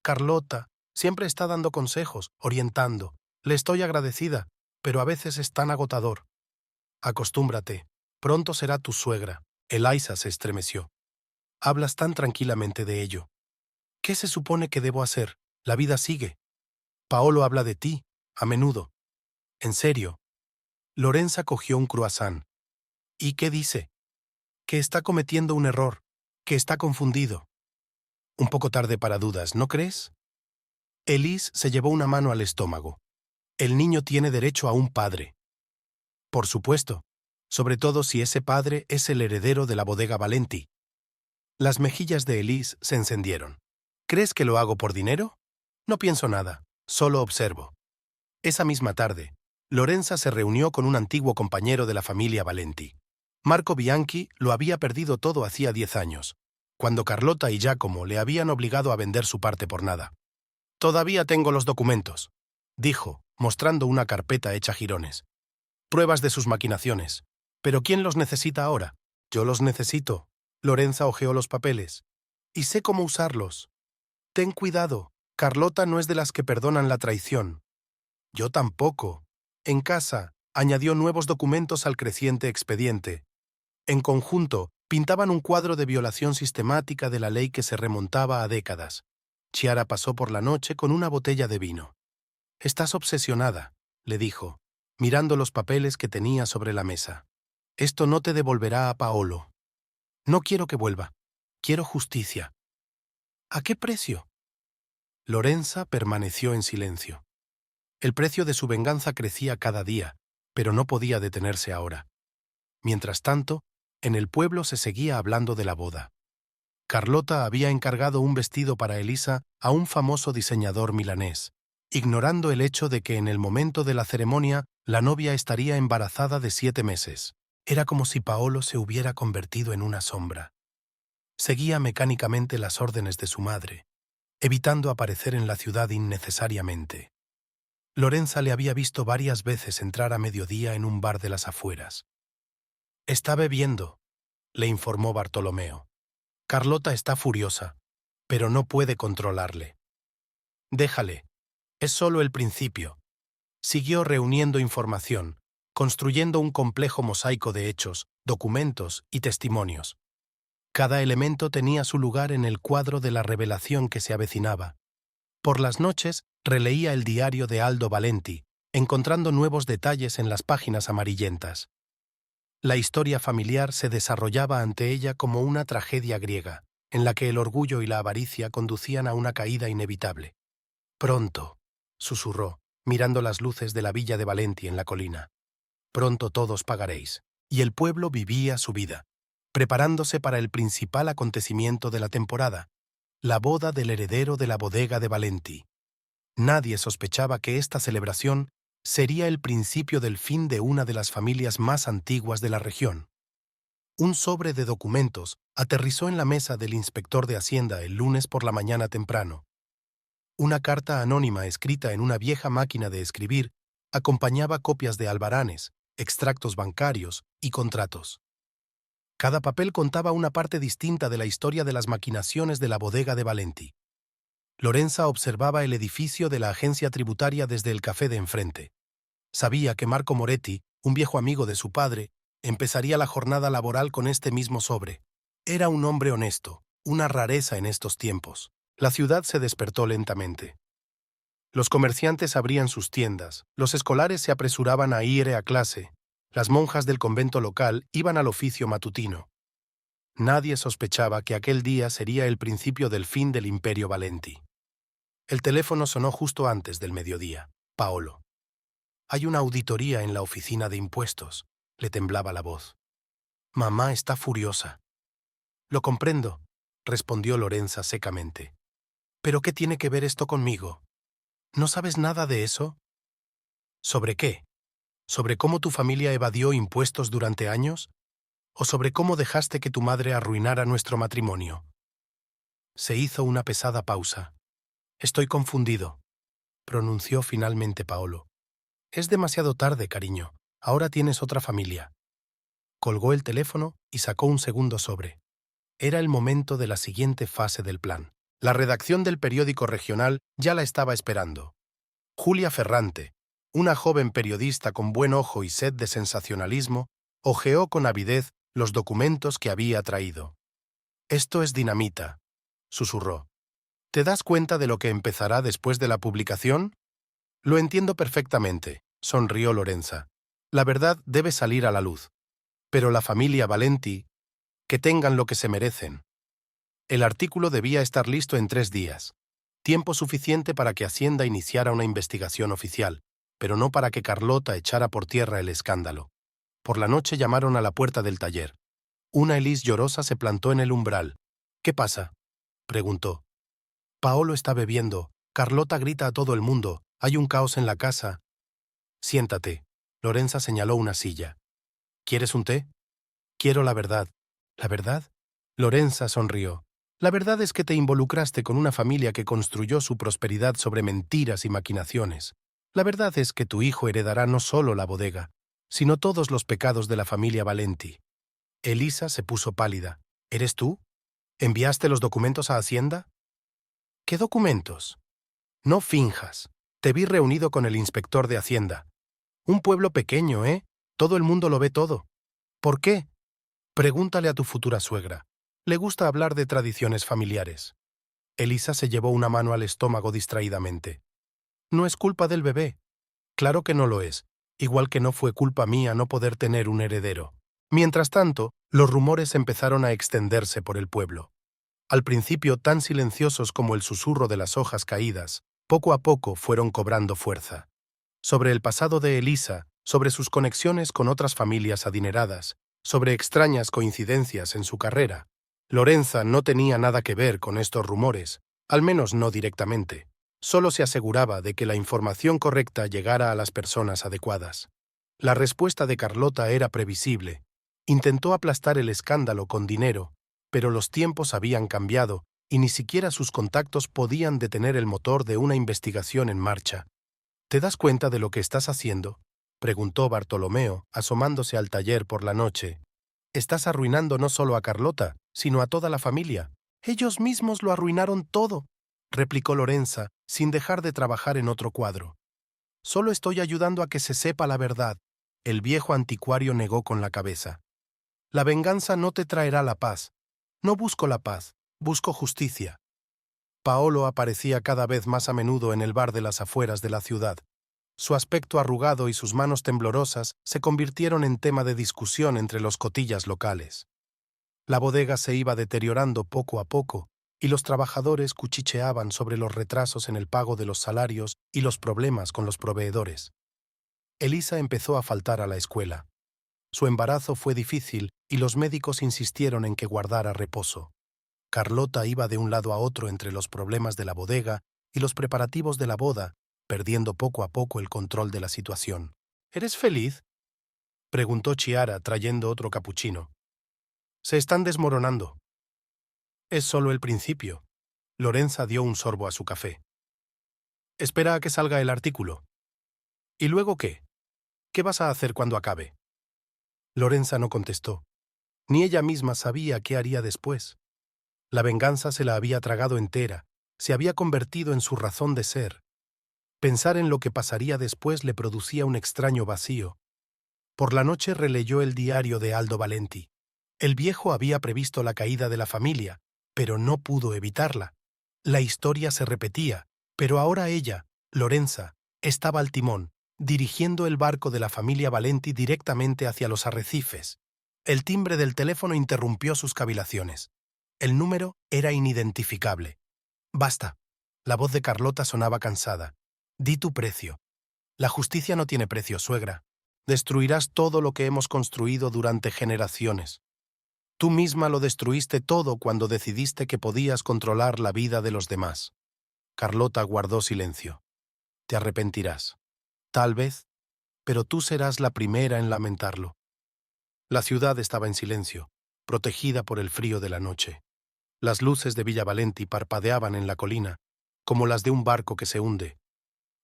«Carlota siempre está dando consejos, orientando. Le estoy agradecida, pero a veces es tan agotador». «Acostúmbrate. Pronto será tu suegra». Elisa se estremeció. «Hablas tan tranquilamente de ello». «¿Qué se supone que debo hacer? La vida sigue». «Paolo habla de ti, a menudo». «¿En serio?». Lorenza cogió un croissant. «¿Y qué dice?» «Que está cometiendo un error, que está confundido». «Un poco tarde para dudas, ¿no crees?» Elise se llevó una mano al estómago. «El niño tiene derecho a un padre». «Por supuesto, sobre todo si ese padre es el heredero de la bodega Valenti». Las mejillas de Elise se encendieron. «¿Crees que lo hago por dinero?» «No pienso nada, solo observo». Esa misma tarde, Lorenza se reunió con un antiguo compañero de la familia Valenti. Marco Bianchi lo había perdido todo hacía 10 años, cuando Carlota y Giacomo le habían obligado a vender su parte por nada. «Todavía tengo los documentos», dijo, mostrando una carpeta hecha jirones. «Pruebas de sus maquinaciones. ¿Pero quién los necesita ahora?» «Yo los necesito». Lorenza hojeó los papeles. «Y sé cómo usarlos». «Ten cuidado. Carlota no es de las que perdonan la traición». «Yo tampoco». En casa, añadió nuevos documentos al creciente expediente. En conjunto, pintaban un cuadro de violación sistemática de la ley que se remontaba a décadas. Chiara pasó por la noche con una botella de vino. «Estás obsesionada», le dijo, mirando los papeles que tenía sobre la mesa. «Esto no te devolverá a Paolo». «No quiero que vuelva. Quiero justicia». «¿A qué precio?» Lorenza permaneció en silencio. El precio de su venganza crecía cada día, pero no podía detenerse ahora. Mientras tanto, en el pueblo se seguía hablando de la boda. Carlota había encargado un vestido para Elisa a un famoso diseñador milanés, ignorando el hecho de que en el momento de la ceremonia la novia estaría embarazada de 7 meses. Era como si Paolo se hubiera convertido en una sombra. Seguía mecánicamente las órdenes de su madre, evitando aparecer en la ciudad innecesariamente. Lorenza le había visto varias veces entrar a mediodía en un bar de las afueras. «Está bebiendo», le informó Bartolomeo. «Carlota está furiosa, pero no puede controlarle». «Déjale, es solo el principio». Siguió reuniendo información, construyendo un complejo mosaico de hechos, documentos y testimonios. Cada elemento tenía su lugar en el cuadro de la revelación que se avecinaba. Por las noches releía el diario de Aldo Valenti, encontrando nuevos detalles en las páginas amarillentas. La historia familiar se desarrollaba ante ella como una tragedia griega, en la que el orgullo y la avaricia conducían a una caída inevitable. «Pronto», susurró, mirando las luces de la villa de Valenti en la colina. «Pronto todos pagaréis». Y el pueblo vivía su vida, preparándose para el principal acontecimiento de la temporada, la boda del heredero de la bodega de Valenti. Nadie sospechaba que esta celebración sería el principio del fin de una de las familias más antiguas de la región. Un sobre de documentos aterrizó en la mesa del inspector de Hacienda el lunes por la mañana temprano. Una carta anónima escrita en una vieja máquina de escribir acompañaba copias de albaranes, extractos bancarios y contratos. Cada papel contaba una parte distinta de la historia de las maquinaciones de la bodega de Valenti. Lorenza observaba el edificio de la agencia tributaria desde el café de enfrente. Sabía que Marco Moretti, un viejo amigo de su padre, empezaría la jornada laboral con este mismo sobre. Era un hombre honesto, una rareza en estos tiempos. La ciudad se despertó lentamente. Los comerciantes abrían sus tiendas, los escolares se apresuraban a ir a clase, las monjas del convento local iban al oficio matutino. Nadie sospechaba que aquel día sería el principio del fin del imperio Valenti. El teléfono sonó justo antes del mediodía. Paolo. «Hay una auditoría en la oficina de impuestos», le temblaba la voz. «Mamá está furiosa». «Lo comprendo», respondió Lorenza secamente. «¿Pero qué tiene que ver esto conmigo? ¿No sabes nada de eso?» «¿Sobre qué? ¿Sobre cómo tu familia evadió impuestos durante años? ¿O sobre cómo dejaste que tu madre arruinara nuestro matrimonio?» Se hizo una pesada pausa. «Estoy confundido», pronunció finalmente Paolo. «Es demasiado tarde, cariño. Ahora tienes otra familia». Colgó el teléfono y sacó un segundo sobre. Era el momento de la siguiente fase del plan. La redacción del periódico regional ya la estaba esperando. Julia Ferrante, una joven periodista con buen ojo y sed de sensacionalismo, hojeó con avidez los documentos que había traído. «Esto es dinamita», susurró. «¿Te das cuenta de lo que empezará después de la publicación?» «Lo entiendo perfectamente», sonrió Lorenza. «La verdad debe salir a la luz. Pero la familia Valenti, que tengan lo que se merecen». El artículo debía estar listo en 3 días, tiempo suficiente para que Hacienda iniciara una investigación oficial, pero no para que Carlota echara por tierra el escándalo. Por la noche llamaron a la puerta del taller. Una Elis llorosa se plantó en el umbral. «¿Qué pasa?», preguntó. «Paolo está bebiendo. Carlota grita a todo el mundo. Hay un caos en la casa». «Siéntate», Lorenza señaló una silla. «¿Quieres un té?» «Quiero la verdad». «¿La verdad?». Lorenza sonrió. «La verdad es que te involucraste con una familia que construyó su prosperidad sobre mentiras y maquinaciones. La verdad es que tu hijo heredará no solo la bodega, sino todos los pecados de la familia Valenti». Elisa se puso pálida. «¿Eres tú? ¿Enviaste los documentos a Hacienda?» «¿Qué documentos?» «No finjas. Te vi reunido con el inspector de Hacienda. Un pueblo pequeño, ¿eh? Todo el mundo lo ve todo. ¿Por qué? Pregúntale a tu futura suegra. Le gusta hablar de tradiciones familiares». Elisa se llevó una mano al estómago distraídamente. «No es culpa del bebé». «Claro que no lo es, igual que no fue culpa mía no poder tener un heredero». Mientras tanto, los rumores empezaron a extenderse por el pueblo. Al principio tan silenciosos como el susurro de las hojas caídas, poco a poco fueron cobrando fuerza. Sobre el pasado de Elisa, sobre sus conexiones con otras familias adineradas, sobre extrañas coincidencias en su carrera. Lorenza no tenía nada que ver con estos rumores, al menos no directamente. Solo se aseguraba de que la información correcta llegara a las personas adecuadas. La respuesta de Carlota era previsible. Intentó aplastar el escándalo con dinero, pero los tiempos habían cambiado y ni siquiera sus contactos podían detener el motor de una investigación en marcha. ¿Te das cuenta de lo que estás haciendo?, preguntó Bartolomeo, asomándose al taller por la noche. Estás arruinando no solo a Carlota, sino a toda la familia. Ellos mismos lo arruinaron todo, replicó Lorenza, sin dejar de trabajar en otro cuadro. Solo estoy ayudando a que se sepa la verdad. El viejo anticuario negó con la cabeza. La venganza no te traerá la paz. No busco la paz, busco justicia. Paolo aparecía cada vez más a menudo en el bar de las afueras de la ciudad. Su aspecto arrugado y sus manos temblorosas se convirtieron en tema de discusión entre los cotillas locales. La bodega se iba deteriorando poco a poco, y los trabajadores cuchicheaban sobre los retrasos en el pago de los salarios y los problemas con los proveedores. Elisa empezó a faltar a la escuela. Su embarazo fue difícil y los médicos insistieron en que guardara reposo. Carlota iba de un lado a otro entre los problemas de la bodega y los preparativos de la boda, perdiendo poco a poco el control de la situación. ¿Eres feliz?, preguntó Chiara, trayendo otro capuchino. Se están desmoronando. Es solo el principio. Lorenza dio un sorbo a su café. Espera a que salga el artículo. ¿Y luego qué? ¿Qué vas a hacer cuando acabe? Lorenza no contestó. Ni ella misma sabía qué haría después. La venganza se la había tragado entera, se había convertido en su razón de ser. Pensar en lo que pasaría después le producía un extraño vacío. Por la noche releyó el diario de Aldo Valenti. El viejo había previsto la caída de la familia, pero no pudo evitarla. La historia se repetía, pero ahora ella, Lorenza, estaba al timón, dirigiendo el barco de la familia Valenti directamente hacia los arrecifes. El timbre del teléfono interrumpió sus cavilaciones. El número era inidentificable. Basta. La voz de Carlota sonaba cansada. Di tu precio. La justicia no tiene precio, suegra. Destruirás todo lo que hemos construido durante generaciones. Tú misma lo destruiste todo cuando decidiste que podías controlar la vida de los demás. Carlota guardó silencio. Te arrepentirás. Tal vez, pero tú serás la primera en lamentarlo. La ciudad estaba en silencio, protegida por el frío de la noche. Las luces de Villa Valenti parpadeaban en la colina, como las de un barco que se hunde.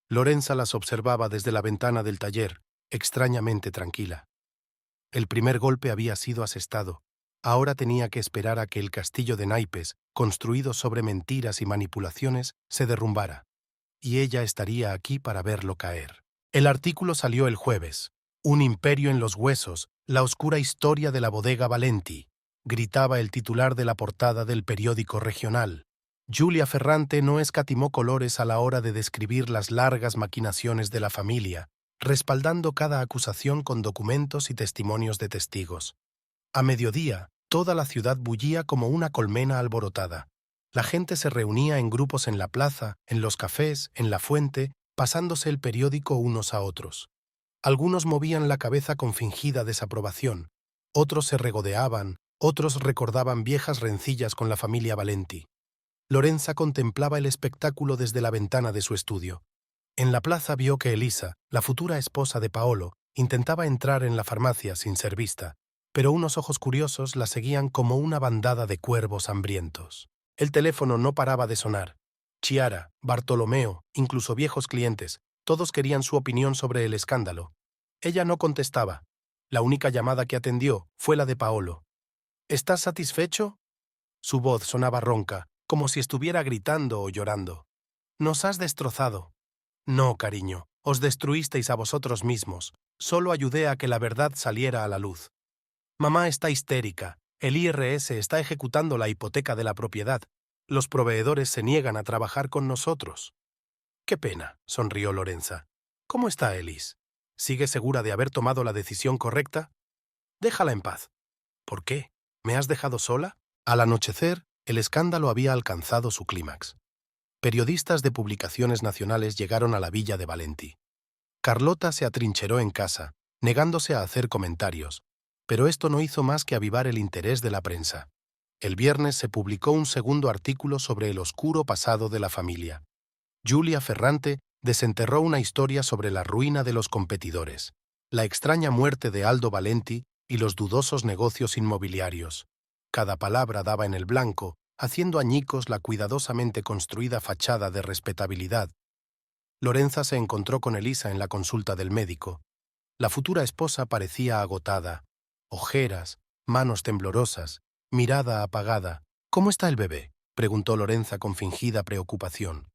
Lorenza las observaba desde la ventana del taller, extrañamente tranquila. El primer golpe había sido asestado. Ahora tenía que esperar a que el castillo de naipes, construido sobre mentiras y manipulaciones, se derrumbara. Y ella estaría aquí para verlo caer. El artículo salió el jueves. Un imperio en los huesos, la oscura historia de la bodega Valenti, gritaba el titular de la portada del periódico regional. Giulia Ferrante no escatimó colores a la hora de describir las largas maquinaciones de la familia, respaldando cada acusación con documentos y testimonios de testigos. A mediodía, toda la ciudad bullía como una colmena alborotada. La gente se reunía en grupos en la plaza, en los cafés, en la fuente, pasándose el periódico unos a otros. Algunos movían la cabeza con fingida desaprobación, otros se regodeaban, otros recordaban viejas rencillas con la familia Valenti. Lorenza contemplaba el espectáculo desde la ventana de su estudio. En la plaza vio que Elisa, la futura esposa de Paolo, intentaba entrar en la farmacia sin ser vista, pero unos ojos curiosos la seguían como una bandada de cuervos hambrientos. El teléfono no paraba de sonar. Chiara, Bartolomeo, incluso viejos clientes, todos querían su opinión sobre el escándalo. Ella no contestaba. La única llamada que atendió fue la de Paolo. ¿Estás satisfecho? Su voz sonaba ronca, como si estuviera gritando o llorando. Nos has destrozado. No, cariño, os destruisteis a vosotros mismos. Solo ayudé a que la verdad saliera a la luz. Mamá está histérica. El IRS está ejecutando la hipoteca de la propiedad. Los proveedores se niegan a trabajar con nosotros. Qué pena, sonrió Lorenza. ¿Cómo está Elis? ¿Sigue segura de haber tomado la decisión correcta? Déjala en paz. ¿Por qué? ¿Me has dejado sola? Al anochecer, El escándalo había alcanzado su clímax. Periodistas de publicaciones nacionales llegaron a la villa de Valenti. Carlota se atrincheró en casa, negándose a hacer comentarios, pero esto no hizo más que avivar el interés de la prensa. El viernes se publicó un segundo artículo sobre el oscuro pasado de la familia. Giulia Ferrante desenterró una historia sobre la ruina de los competidores, la extraña muerte de Aldo Valenti y los dudosos negocios inmobiliarios. Cada palabra daba en el blanco, haciendo añicos la cuidadosamente construida fachada de respetabilidad. Lorenza se encontró con Elisa en la consulta del médico. La futura esposa parecía agotada, ojeras, manos temblorosas, mirada apagada. «¿Cómo está el bebé?», preguntó Lorenza con fingida preocupación.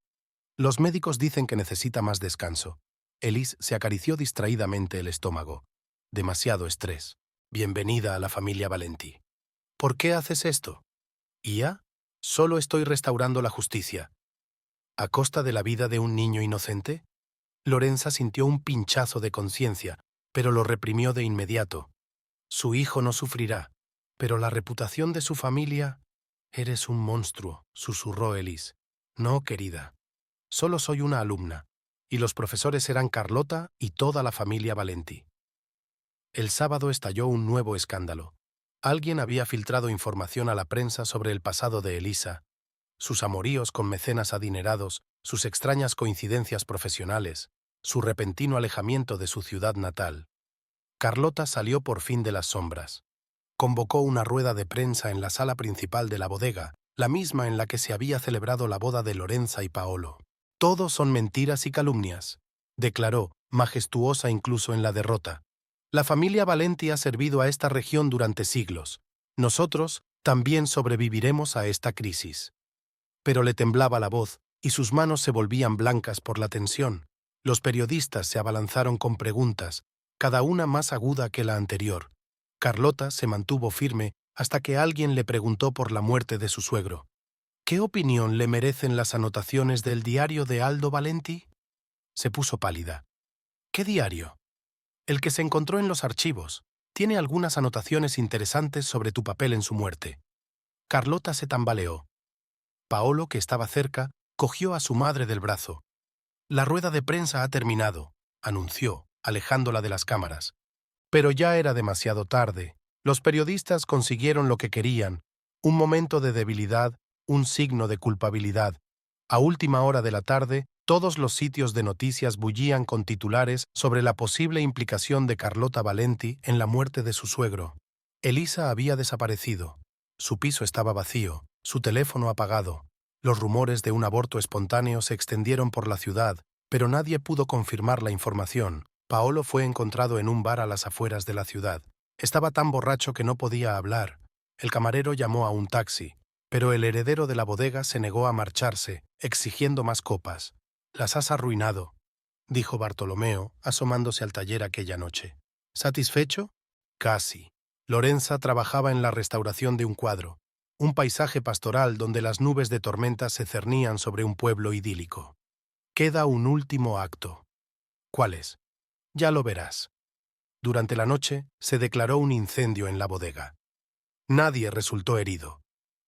«Los médicos dicen que necesita más descanso». Elise se acarició distraídamente el estómago. «Demasiado estrés. Bienvenida a la familia Valenti». «¿Por qué haces esto?» «¿Ya? Solo estoy restaurando la justicia». ¿A costa de la vida de un niño inocente? Lorenza sintió un pinchazo de conciencia, pero lo reprimió de inmediato. Su hijo no sufrirá, pero la reputación de su familia... «Eres un monstruo», susurró Elise. «No, querida. Solo soy una alumna, y los profesores eran Carlota y toda la familia Valenti». El sábado estalló un nuevo escándalo. Alguien había filtrado información a la prensa sobre el pasado de Elisa, sus amoríos con mecenas adinerados, sus extrañas coincidencias profesionales, su repentino alejamiento de su ciudad natal. Carlota salió por fin de las sombras. Convocó una rueda de prensa en la sala principal de la bodega, la misma en la que se había celebrado la boda de Lorenza y Paolo. «Todo son mentiras y calumnias», declaró, majestuosa incluso en la derrota. «La familia Valenti ha servido a esta región durante siglos. Nosotros también sobreviviremos a esta crisis». Pero le temblaba la voz y sus manos se volvían blancas por la tensión. Los periodistas se abalanzaron con preguntas, cada una más aguda que la anterior. Carlota se mantuvo firme hasta que alguien le preguntó por la muerte de su suegro. «¿Qué opinión le merecen las anotaciones del diario de Aldo Valenti?» Se puso pálida. «¿Qué diario?» «El que se encontró en los archivos. Tiene algunas anotaciones interesantes sobre tu papel en su muerte». Carlota se tambaleó. Paolo, que estaba cerca, cogió a su madre del brazo. «La rueda de prensa ha terminado», anunció, alejándola de las cámaras. Pero ya era demasiado tarde. Los periodistas consiguieron lo que querían, un momento de debilidad, un signo de culpabilidad. A última hora de la tarde, todos los sitios de noticias bullían con titulares sobre la posible implicación de Carlota Valenti en la muerte de su suegro. Elisa había desaparecido. Su piso estaba vacío, su teléfono apagado. Los rumores de un aborto espontáneo se extendieron por la ciudad, pero nadie pudo confirmar la información. Paolo fue encontrado en un bar a las afueras de la ciudad. Estaba tan borracho que no podía hablar. El camarero llamó a un taxi, pero el heredero de la bodega se negó a marcharse, exigiendo más copas. «Las has arruinado», dijo Bartolomeo, asomándose al taller aquella noche. «¿Satisfecho?» «Casi». Lorenza trabajaba en la restauración de un cuadro, un paisaje pastoral donde las nubes de tormenta se cernían sobre un pueblo idílico. «Queda un último acto». «¿Cuál es?» «Ya lo verás». Durante la noche se declaró un incendio en la bodega. Nadie resultó herido.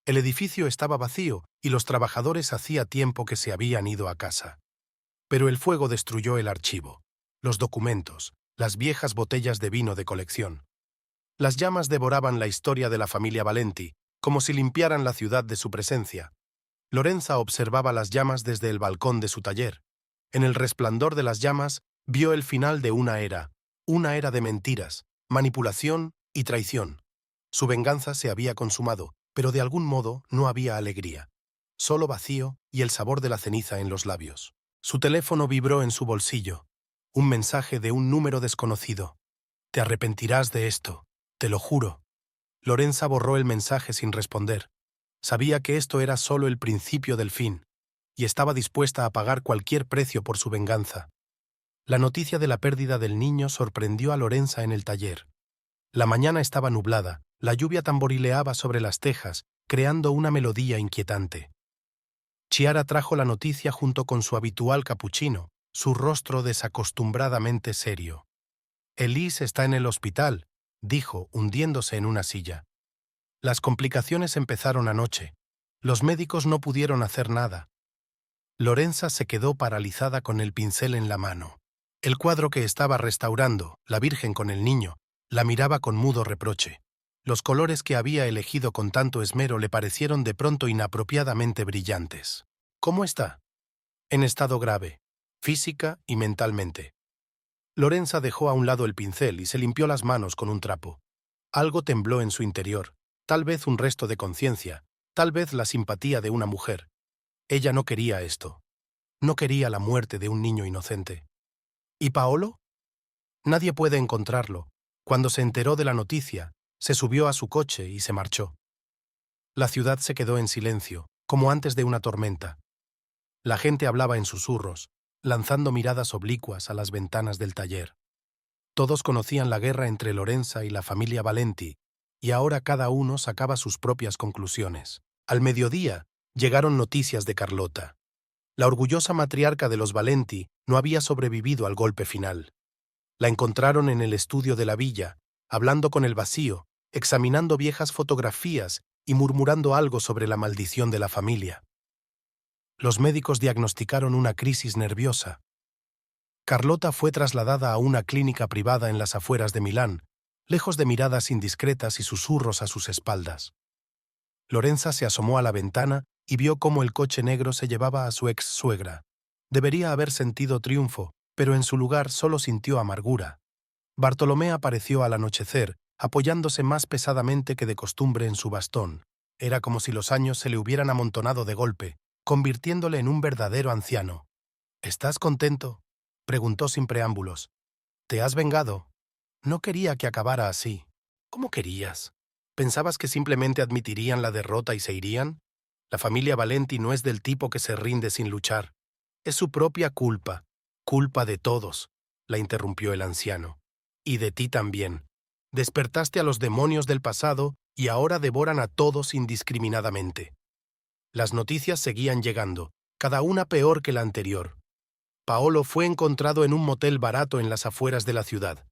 El edificio estaba vacío y los trabajadores hacía tiempo que se habían ido a casa. Pero el fuego destruyó el archivo, los documentos, las viejas botellas de vino de colección. Las llamas devoraban la historia de la familia Valenti, como si limpiaran la ciudad de su presencia. Lorenza observaba las llamas desde el balcón de su taller. En el resplandor de las llamas vio el final de una era de mentiras, manipulación y traición. Su venganza se había consumado, pero de algún modo no había alegría. Solo vacío y el sabor de la ceniza en los labios. Su teléfono vibró en su bolsillo. Un mensaje de un número desconocido. «Te arrepentirás de esto, te lo juro». Lorenza borró el mensaje sin responder. Sabía que esto era solo el principio del fin, y estaba dispuesta a pagar cualquier precio por su venganza. La noticia de la pérdida del niño sorprendió a Lorenza en el taller. La mañana estaba nublada, la lluvia tamborileaba sobre las tejas, creando una melodía inquietante. Chiara trajo la noticia junto con su habitual capuchino, su rostro desacostumbradamente serio. «Elise está en el hospital», dijo, hundiéndose en una silla. «Las complicaciones empezaron anoche. Los médicos no pudieron hacer nada. Lorenza se quedó paralizada con el pincel en la mano. El cuadro que estaba restaurando, la Virgen con el niño, la miraba con mudo reproche. Los colores que había elegido con tanto esmero le parecieron de pronto inapropiadamente brillantes. ¿Cómo está? En estado grave, física y mentalmente. Lorenza dejó a un lado el pincel y se limpió las manos con un trapo. Algo tembló en su interior, tal vez un resto de conciencia, tal vez la simpatía de una mujer. Ella no quería esto. No quería la muerte de un niño inocente. ¿Y Paolo? Nadie puede encontrarlo. Cuando se enteró de la noticia, se subió a su coche y se marchó. La ciudad se quedó en silencio, como antes de una tormenta. La gente hablaba en susurros, lanzando miradas oblicuas a las ventanas del taller. Todos conocían la guerra entre Lorenza y la familia Valenti, y ahora cada uno sacaba sus propias conclusiones. Al mediodía, llegaron noticias de Carlota. La orgullosa matriarca de los Valenti no había sobrevivido al golpe final. La encontraron en el estudio de la villa, hablando con el vacío, examinando viejas fotografías y murmurando algo sobre la maldición de la familia. Los médicos diagnosticaron una crisis nerviosa. Carlota fue trasladada a una clínica privada en las afueras de Milán, lejos de miradas indiscretas y susurros a sus espaldas. Lorenza se asomó a la ventana y vio cómo el coche negro se llevaba a su ex-suegra. Debería haber sentido triunfo, pero en su lugar solo sintió amargura. Bartolomé apareció al anochecer, apoyándose más pesadamente que de costumbre en su bastón. Era como si los años se le hubieran amontonado de golpe, convirtiéndole en un verdadero anciano. ¿Estás contento?, preguntó sin preámbulos. ¿Te has vengado? No quería que acabara así. ¿Cómo querías? ¿Pensabas que simplemente admitirían la derrota y se irían? La familia Valenti no es del tipo que se rinde sin luchar. Es su propia culpa, culpa de todos, la interrumpió el anciano. Y de ti también. Despertaste a los demonios del pasado y ahora devoran a todos indiscriminadamente. Las noticias seguían llegando, cada una peor que la anterior. Paolo fue encontrado en un motel barato en las afueras de la ciudad.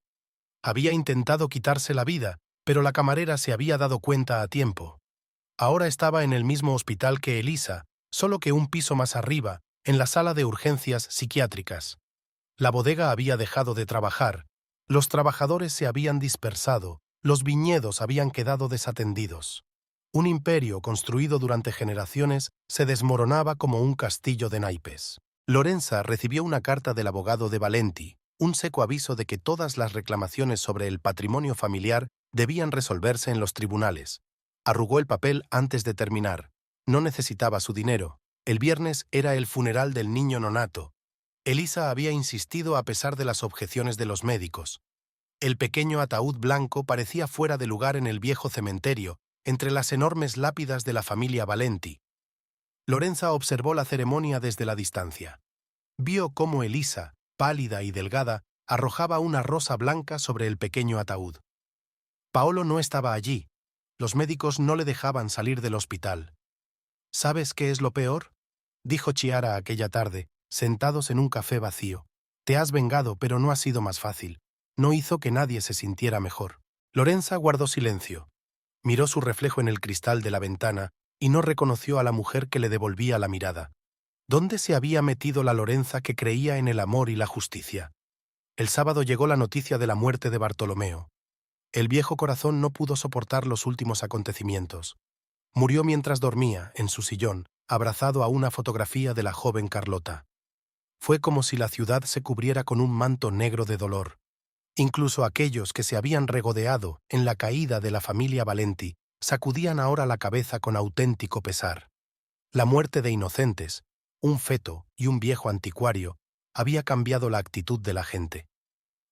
Había intentado quitarse la vida, pero la camarera se había dado cuenta a tiempo. Ahora estaba en el mismo hospital que Elisa, solo que un piso más arriba, en la sala de urgencias psiquiátricas. La bodega había dejado de trabajar, los trabajadores se habían dispersado, los viñedos habían quedado desatendidos. Un imperio construido durante generaciones se desmoronaba como un castillo de naipes. Lorenza recibió una carta del abogado de Valenti, un seco aviso de que todas las reclamaciones sobre el patrimonio familiar debían resolverse en los tribunales. Arrugó el papel antes de terminar. No necesitaba su dinero. El viernes era el funeral del niño nonato. Elisa había insistido a pesar de las objeciones de los médicos. El pequeño ataúd blanco parecía fuera de lugar en el viejo cementerio, entre las enormes lápidas de la familia Valenti. Lorenza observó la ceremonia desde la distancia. Vio cómo Elisa, pálida y delgada, arrojaba una rosa blanca sobre el pequeño ataúd. Paolo no estaba allí. Los médicos no le dejaban salir del hospital. ¿Sabes qué es lo peor?, dijo Chiara aquella tarde, sentados en un café vacío. Te has vengado, pero no ha sido más fácil. No hizo que nadie se sintiera mejor. Lorenza guardó silencio. Miró su reflejo en el cristal de la ventana y no reconoció a la mujer que le devolvía la mirada. ¿Dónde se había metido la Lorenza que creía en el amor y la justicia? El sábado llegó la noticia de la muerte de Bartolomeo. El viejo corazón no pudo soportar los últimos acontecimientos. Murió mientras dormía, en su sillón, abrazado a una fotografía de la joven Carlota. Fue como si la ciudad se cubriera con un manto negro de dolor. Incluso aquellos que se habían regodeado en la caída de la familia Valenti sacudían ahora la cabeza con auténtico pesar. La muerte de inocentes, un feto y un viejo anticuario, había cambiado la actitud de la gente.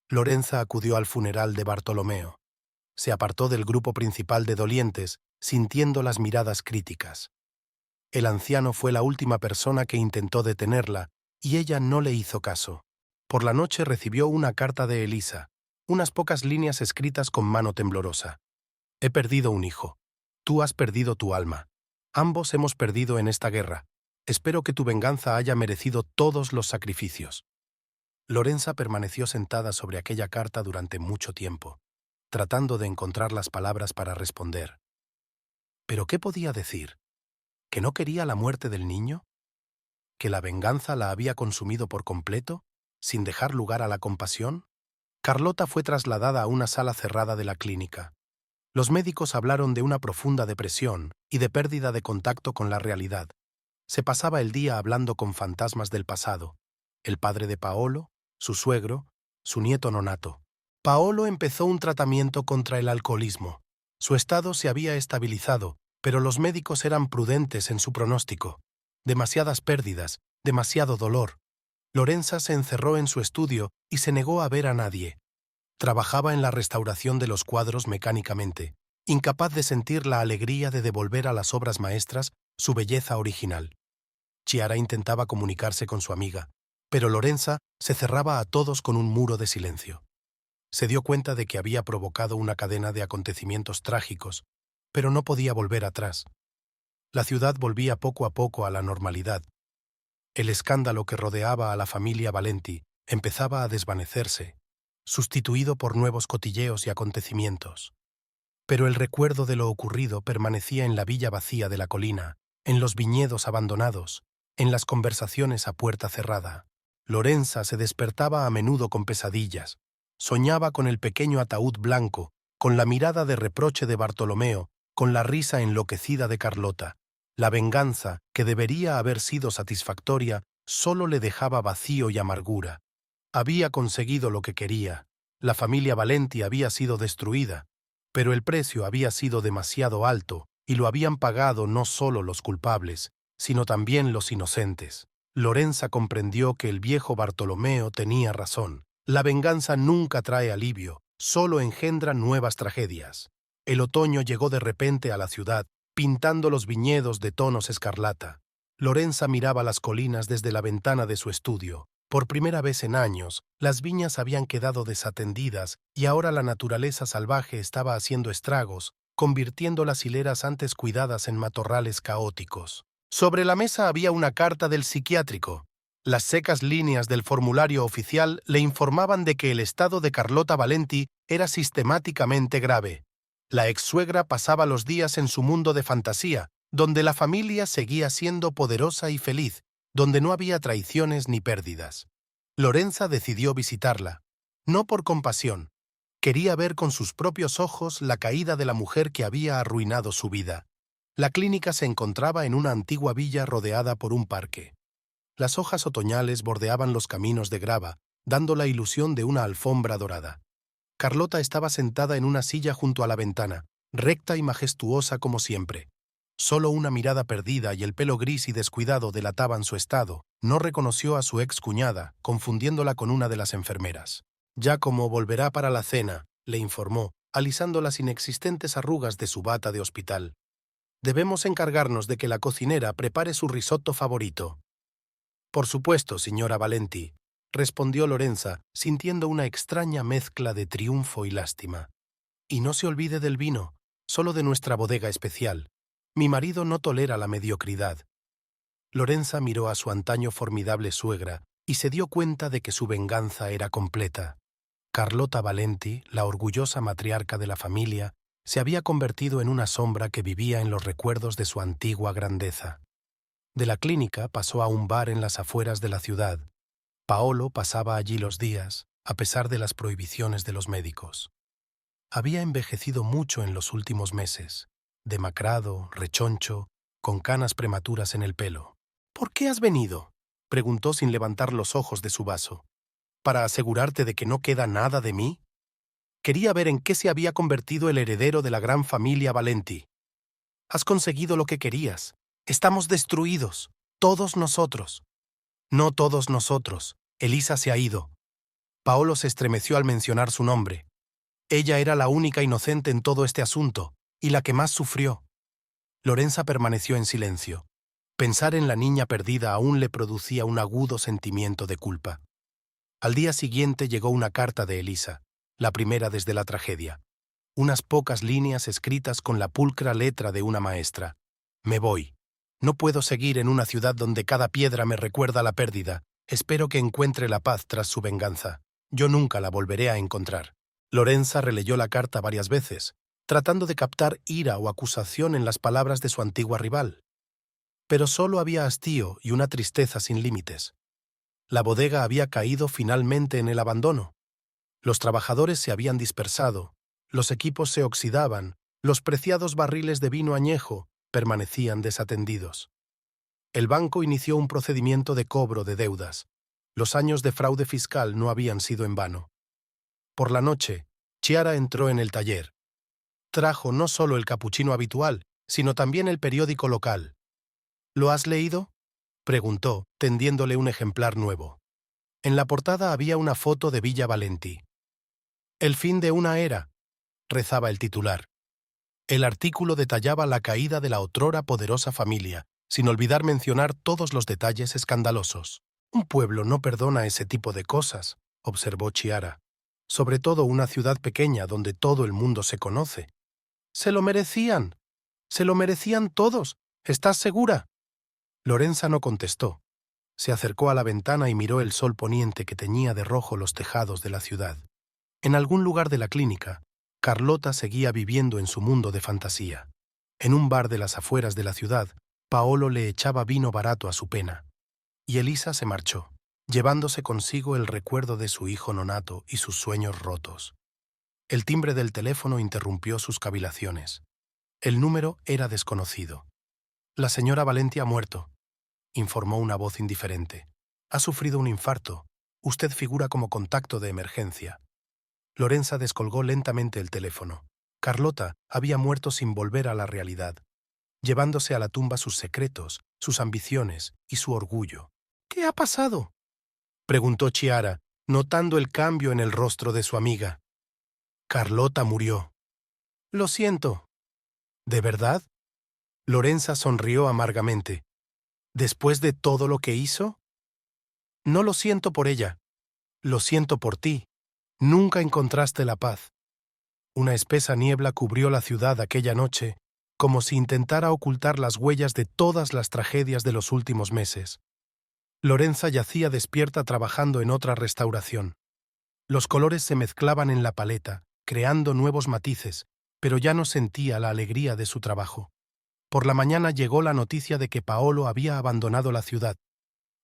Lorenza acudió al funeral de Bartolomeo. Se apartó del grupo principal de dolientes, sintiendo las miradas críticas. El anciano fue la última persona que intentó detenerla, y ella no le hizo caso. Por la noche recibió una carta de Elisa, unas pocas líneas escritas con mano temblorosa. He perdido un hijo. Tú has perdido tu alma. Ambos hemos perdido en esta guerra. Espero que tu venganza haya merecido todos los sacrificios. Lorenza permaneció sentada sobre aquella carta durante mucho tiempo, tratando de encontrar las palabras para responder. ¿Pero qué podía decir? ¿Que no quería la muerte del niño? ¿Que la venganza la había consumido por completo, sin dejar lugar a la compasión? Carlota fue trasladada a una sala cerrada de la clínica. Los médicos hablaron de una profunda depresión y de pérdida de contacto con la realidad. Se pasaba el día hablando con fantasmas del pasado, el padre de Paolo, su suegro, su nieto nonato. Paolo empezó un tratamiento contra el alcoholismo. Su estado se había estabilizado, pero los médicos eran prudentes en su pronóstico. Demasiadas pérdidas, demasiado dolor. Lorenza se encerró en su estudio y se negó a ver a nadie. Trabajaba en la restauración de los cuadros mecánicamente, incapaz de sentir la alegría de devolver a las obras maestras su belleza original. Chiara intentaba comunicarse con su amiga, pero Lorenza se cerraba a todos con un muro de silencio. Se dio cuenta de que había provocado una cadena de acontecimientos trágicos, pero no podía volver atrás. La ciudad volvía poco a poco a la normalidad. El escándalo que rodeaba a la familia Valenti empezaba a desvanecerse, sustituido por nuevos cotilleos y acontecimientos. Pero el recuerdo de lo ocurrido permanecía en la villa vacía de la colina, en los viñedos abandonados, en las conversaciones a puerta cerrada. Lorenza se despertaba a menudo con pesadillas. Soñaba con el pequeño ataúd blanco, con la mirada de reproche de Bartolomeo, con la risa enloquecida de Carlota. La venganza, que debería haber sido satisfactoria, solo le dejaba vacío y amargura. Había conseguido lo que quería. La familia Valenti había sido destruida, pero el precio había sido demasiado alto y lo habían pagado no solo los culpables, sino también los inocentes. Lorenza comprendió que el viejo Bartolomeo tenía razón. La venganza nunca trae alivio, solo engendra nuevas tragedias. El otoño llegó de repente a la ciudad, pintando los viñedos de tonos escarlata. Lorenza miraba las colinas desde la ventana de su estudio. Por primera vez en años, las viñas habían quedado desatendidas y ahora la naturaleza salvaje estaba haciendo estragos, convirtiendo las hileras antes cuidadas en matorrales caóticos. Sobre la mesa había una carta del psiquiátrico. Las secas líneas del formulario oficial le informaban de que el estado de Carlota Valenti era sistemáticamente grave. La ex-suegra pasaba los días en su mundo de fantasía, donde la familia seguía siendo poderosa y feliz, donde no había traiciones ni pérdidas. Lorenza decidió visitarla, no por compasión. Quería ver con sus propios ojos la caída de la mujer que había arruinado su vida. La clínica se encontraba en una antigua villa rodeada por un parque. Las hojas otoñales bordeaban los caminos de grava, dando la ilusión de una alfombra dorada. Carlota estaba sentada en una silla junto a la ventana, recta y majestuosa como siempre. Solo una mirada perdida y el pelo gris y descuidado delataban su estado. No reconoció a su ex-cuñada, confundiéndola con una de las enfermeras. Giacomo volverá para la cena, le informó, alisando las inexistentes arrugas de su bata de hospital. Debemos encargarnos de que la cocinera prepare su risotto favorito. Por supuesto, señora Valenti, respondió Lorenza, sintiendo una extraña mezcla de triunfo y lástima. Y no se olvide del vino, solo de nuestra bodega especial. Mi marido no tolera la mediocridad. Lorenza miró a su antaño formidable suegra y se dio cuenta de que su venganza era completa. Carlota Valenti, la orgullosa matriarca de la familia, se había convertido en una sombra que vivía en los recuerdos de su antigua grandeza. De la clínica pasó a un bar en las afueras de la ciudad. Paolo pasaba allí los días, a pesar de las prohibiciones de los médicos. Había envejecido mucho en los últimos meses, demacrado, rechoncho, con canas prematuras en el pelo. «¿Por qué has venido?», preguntó sin levantar los ojos de su vaso. «¿Para asegurarte de que no queda nada de mí?». Quería ver en qué se había convertido el heredero de la gran familia Valenti. «Has conseguido lo que querías. Estamos destruidos, todos nosotros». «No todos nosotros. Elisa se ha ido». Paolo se estremeció al mencionar su nombre. Ella era la única inocente en todo este asunto, y la que más sufrió. Lorenza permaneció en silencio. Pensar en la niña perdida aún le producía un agudo sentimiento de culpa. Al día siguiente llegó una carta de Elisa, la primera desde la tragedia. Unas pocas líneas escritas con la pulcra letra de una maestra. «Me voy. No puedo seguir en una ciudad donde cada piedra me recuerda la pérdida. Espero que encuentre la paz tras su venganza. Yo nunca la volveré a encontrar». Lorenza releyó la carta varias veces, tratando de captar ira o acusación en las palabras de su antigua rival. Pero solo había hastío y una tristeza sin límites. La bodega había caído finalmente en el abandono. Los trabajadores se habían dispersado, los equipos se oxidaban, los preciados barriles de vino añejo permanecían desatendidos. El banco inició un procedimiento de cobro de deudas. Los años de fraude fiscal no habían sido en vano. Por la noche, Chiara entró en el taller. Trajo no solo el capuchino habitual, sino también el periódico local. ¿Lo has leído?, preguntó, tendiéndole un ejemplar nuevo. En la portada había una foto de Villa Valenti. «El fin de una era», rezaba el titular. El artículo detallaba la caída de la otrora poderosa familia, sin olvidar mencionar todos los detalles escandalosos. «Un pueblo no perdona ese tipo de cosas», observó Chiara. «Sobre todo una ciudad pequeña donde todo el mundo se conoce». «Se lo merecían. Se lo merecían todos. ¿Estás segura?». Lorenza no contestó. Se acercó a la ventana y miró el sol poniente que teñía de rojo los tejados de la ciudad. En algún lugar de la clínica, Carlota seguía viviendo en su mundo de fantasía. En un bar de las afueras de la ciudad, Paolo le echaba vino barato a su pena. Y Elisa se marchó, llevándose consigo el recuerdo de su hijo nonato y sus sueños rotos. El timbre del teléfono interrumpió sus cavilaciones. El número era desconocido. «La señora Valenti ha muerto», informó una voz indiferente. «Ha sufrido un infarto. Usted figura como contacto de emergencia». Lorenza descolgó lentamente el teléfono. Carlota había muerto sin volver a la realidad, llevándose a la tumba sus secretos, sus ambiciones y su orgullo. «¿Qué ha pasado?», preguntó Chiara, notando el cambio en el rostro de su amiga. «Carlota murió». «Lo siento». «¿De verdad?». Lorenza sonrió amargamente. «¿Después de todo lo que hizo?». «No lo siento por ella. Lo siento por ti. Nunca encontraste la paz». Una espesa niebla cubrió la ciudad aquella noche, como si intentara ocultar las huellas de todas las tragedias de los últimos meses. Lorenza yacía despierta trabajando en otra restauración. Los colores se mezclaban en la paleta, creando nuevos matices, pero ya no sentía la alegría de su trabajo. Por la mañana llegó la noticia de que Paolo había abandonado la ciudad.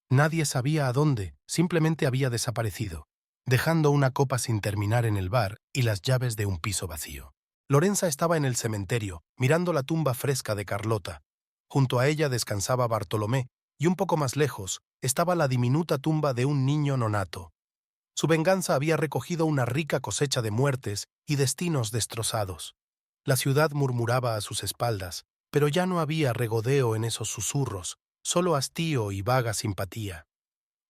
Nadie sabía a dónde, simplemente había desaparecido, dejando una copa sin terminar en el bar y las llaves de un piso vacío. Lorenza estaba en el cementerio, mirando la tumba fresca de Carlota. Junto a ella descansaba Bartolomé, y un poco más lejos estaba la diminuta tumba de un niño nonato. Su venganza había recogido una rica cosecha de muertes y destinos destrozados. La ciudad murmuraba a sus espaldas, pero ya no había regodeo en esos susurros, solo hastío y vaga simpatía.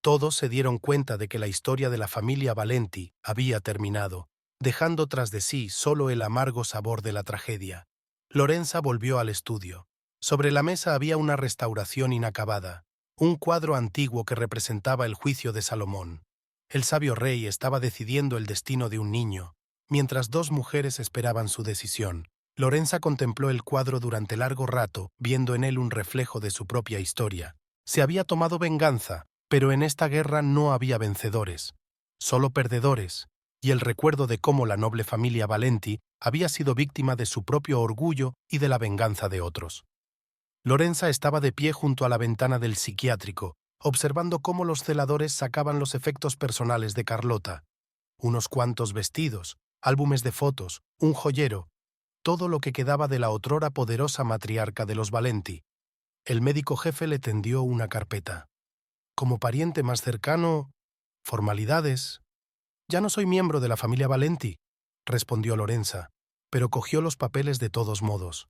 Todos se dieron cuenta de que la historia de la familia Valenti había terminado, dejando tras de sí solo el amargo sabor de la tragedia. Lorenza volvió al estudio. Sobre la mesa había una restauración inacabada, un cuadro antiguo que representaba el juicio de Salomón. El sabio rey estaba decidiendo el destino de un niño, mientras dos mujeres esperaban su decisión. Lorenza contempló el cuadro durante largo rato, viendo en él un reflejo de su propia historia. Se había tomado venganza, pero en esta guerra no había vencedores, solo perdedores, y el recuerdo de cómo la noble familia Valenti había sido víctima de su propio orgullo y de la venganza de otros. Lorenza estaba de pie junto a la ventana del psiquiátrico, observando cómo los celadores sacaban los efectos personales de Carlota. Unos cuantos vestidos, álbumes de fotos, un joyero, todo lo que quedaba de la otrora poderosa matriarca de los Valenti. El médico jefe le tendió una carpeta. «Como pariente más cercano, formalidades». «Ya no soy miembro de la familia Valenti», respondió Lorenza, pero cogió los papeles de todos modos.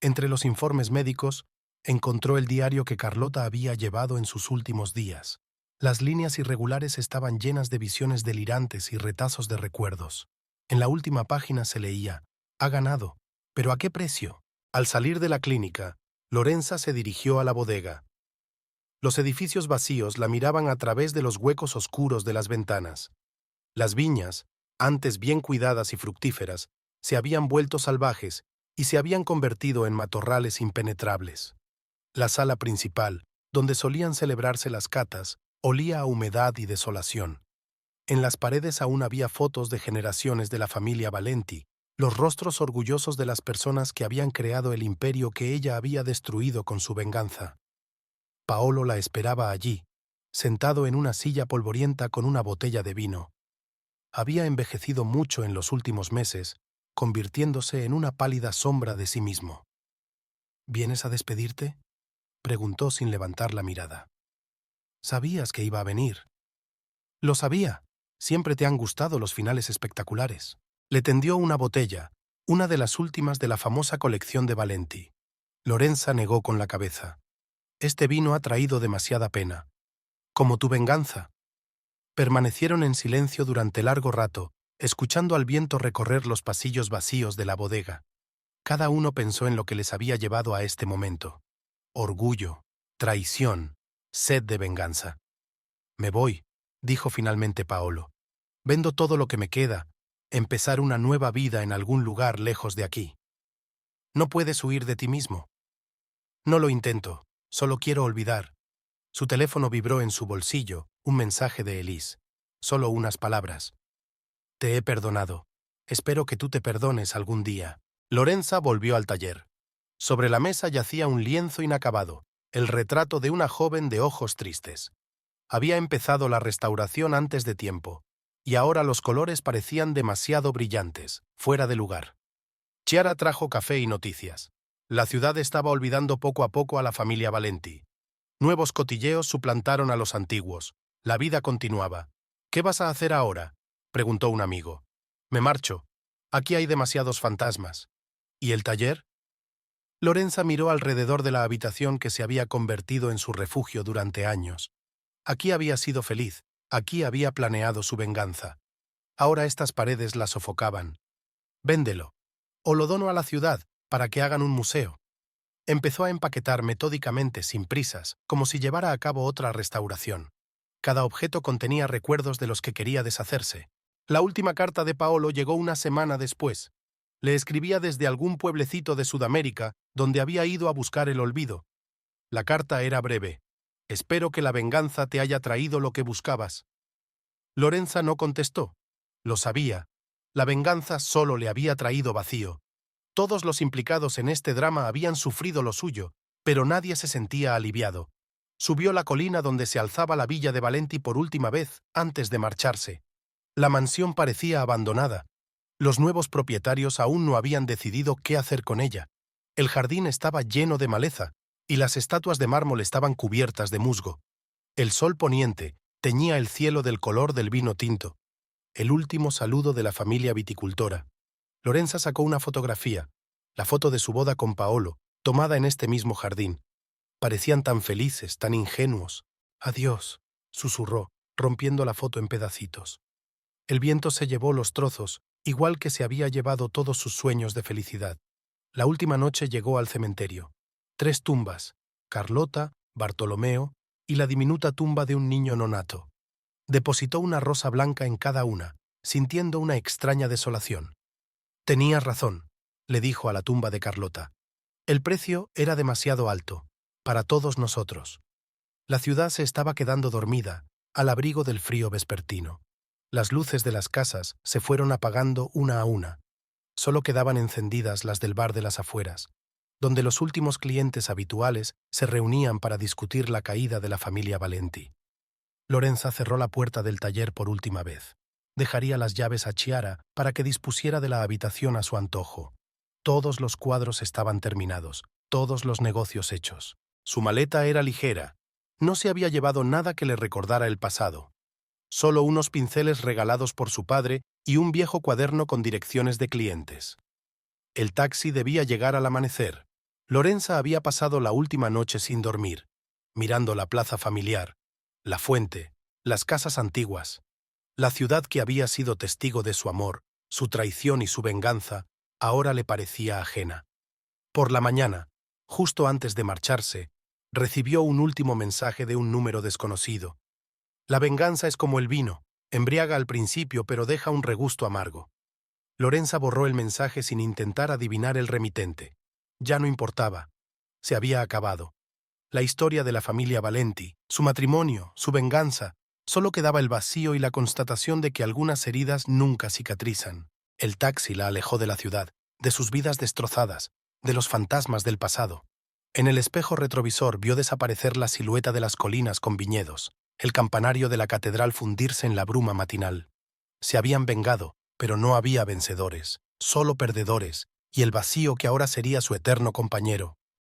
Entre los informes médicos, encontró el diario que Carlota había llevado en sus últimos días. Las líneas irregulares estaban llenas de visiones delirantes y retazos de recuerdos. En la última página se leía: «Ha ganado, pero ¿a qué precio?». Al salir de la clínica, Lorenza se dirigió a la bodega. Los edificios vacíos la miraban a través de los huecos oscuros de las ventanas. Las viñas, antes bien cuidadas y fructíferas, se habían vuelto salvajes y se habían convertido en matorrales impenetrables. La sala principal, donde solían celebrarse las catas, olía a humedad y desolación. En las paredes aún había fotos de generaciones de la familia Valenti, los rostros orgullosos de las personas que habían creado el imperio que ella había destruido con su venganza. Paolo la esperaba allí, sentado en una silla polvorienta con una botella de vino. Había envejecido mucho en los últimos meses, convirtiéndose en una pálida sombra de sí mismo. ¿Vienes a despedirte?, preguntó sin levantar la mirada. Sabías que iba a venir. Lo sabía. Siempre te han gustado los finales espectaculares. Le tendió una botella, una de las últimas de la famosa colección de Valenti. Lorenza negó con la cabeza. Este vino ha traído demasiada pena. Como tu venganza. Permanecieron en silencio durante largo rato, escuchando al viento recorrer los pasillos vacíos de la bodega. Cada uno pensó en lo que les había llevado a este momento. Orgullo, traición, sed de venganza. Me voy, dijo finalmente Paolo. Vendo todo lo que me queda, empezar una nueva vida en algún lugar lejos de aquí. No puedes huir de ti mismo. No lo intento, solo quiero olvidar. Su teléfono vibró en su bolsillo, un mensaje de Elise. Solo unas palabras. Te he perdonado. Espero que tú te perdones algún día. Lorenza volvió al taller. Sobre la mesa yacía un lienzo inacabado, el retrato de una joven de ojos tristes. Había empezado la restauración antes de tiempo, y ahora los colores parecían demasiado brillantes, fuera de lugar. Chiara trajo café y noticias. La ciudad estaba olvidando poco a poco a la familia Valenti. Nuevos cotilleos suplantaron a los antiguos. La vida continuaba. ¿Qué vas a hacer ahora?, preguntó un amigo. Me marcho. Aquí hay demasiados fantasmas. ¿Y el taller? Lorenza miró alrededor de la habitación que se había convertido en su refugio durante años. Aquí había sido feliz, aquí había planeado su venganza. Ahora estas paredes la sofocaban. Véndelo. O lo dono a la ciudad, para que hagan un museo. Empezó a empaquetar metódicamente, sin prisas, como si llevara a cabo otra restauración. Cada objeto contenía recuerdos de los que quería deshacerse. La última carta de Paolo llegó una semana después. Le escribía desde algún pueblecito de Sudamérica, donde había ido a buscar el olvido. La carta era breve. Espero que la venganza te haya traído lo que buscabas. Lorenza no contestó. Lo sabía. La venganza solo le había traído vacío. Todos los implicados en este drama habían sufrido lo suyo, pero nadie se sentía aliviado. Subió la colina donde se alzaba la villa de Valenti por última vez, antes de marcharse. La mansión parecía abandonada. Los nuevos propietarios aún no habían decidido qué hacer con ella. El jardín estaba lleno de maleza, y las estatuas de mármol estaban cubiertas de musgo. El sol poniente teñía el cielo del color del vino tinto. El último saludo de la familia viticultora. Lorenza sacó una fotografía, la foto de su boda con Paolo, tomada en este mismo jardín. Parecían tan felices, tan ingenuos. Adiós, susurró, rompiendo la foto en pedacitos. El viento se llevó los trozos, igual que se había llevado todos sus sueños de felicidad. La última noche llegó al cementerio. 3 tumbas, Carlota, Bartolomeo y la diminuta tumba de un niño nonato. Depositó una rosa blanca en cada una, sintiendo una extraña desolación. Tenías razón, le dijo a la tumba de Carlota. El precio era demasiado alto, para todos nosotros. La ciudad se estaba quedando dormida, al abrigo del frío vespertino. Las luces de las casas se fueron apagando una a una. Solo quedaban encendidas las del bar de las afueras, donde los últimos clientes habituales se reunían para discutir la caída de la familia Valenti. Lorenza cerró la puerta del taller por última vez. Dejaría las llaves a Chiara para que dispusiera de la habitación a su antojo. Todos los cuadros estaban terminados, todos los negocios hechos. Su maleta era ligera. No se había llevado nada que le recordara el pasado. Solo unos pinceles regalados por su padre y un viejo cuaderno con direcciones de clientes. El taxi debía llegar al amanecer. Lorenza había pasado la última noche sin dormir, mirando la plaza familiar, la fuente, las casas antiguas. La ciudad que había sido testigo de su amor, su traición y su venganza, ahora le parecía ajena. Por la mañana, justo antes de marcharse, recibió un último mensaje de un número desconocido. La venganza es como el vino, embriaga al principio pero deja un regusto amargo. Lorenza borró el mensaje sin intentar adivinar el remitente. Ya no importaba. Se había acabado. La historia de la familia Valenti, su matrimonio, su venganza, solo quedaba el vacío y la constatación de que algunas heridas nunca cicatrizan. El taxi la alejó de la ciudad, de sus vidas destrozadas, de los fantasmas del pasado. En el espejo retrovisor vio desaparecer la silueta de las colinas con viñedos, el campanario de la catedral fundirse en la bruma matinal. Se habían vengado, pero no había vencedores, solo perdedores, y el vacío que ahora sería su eterno compañero.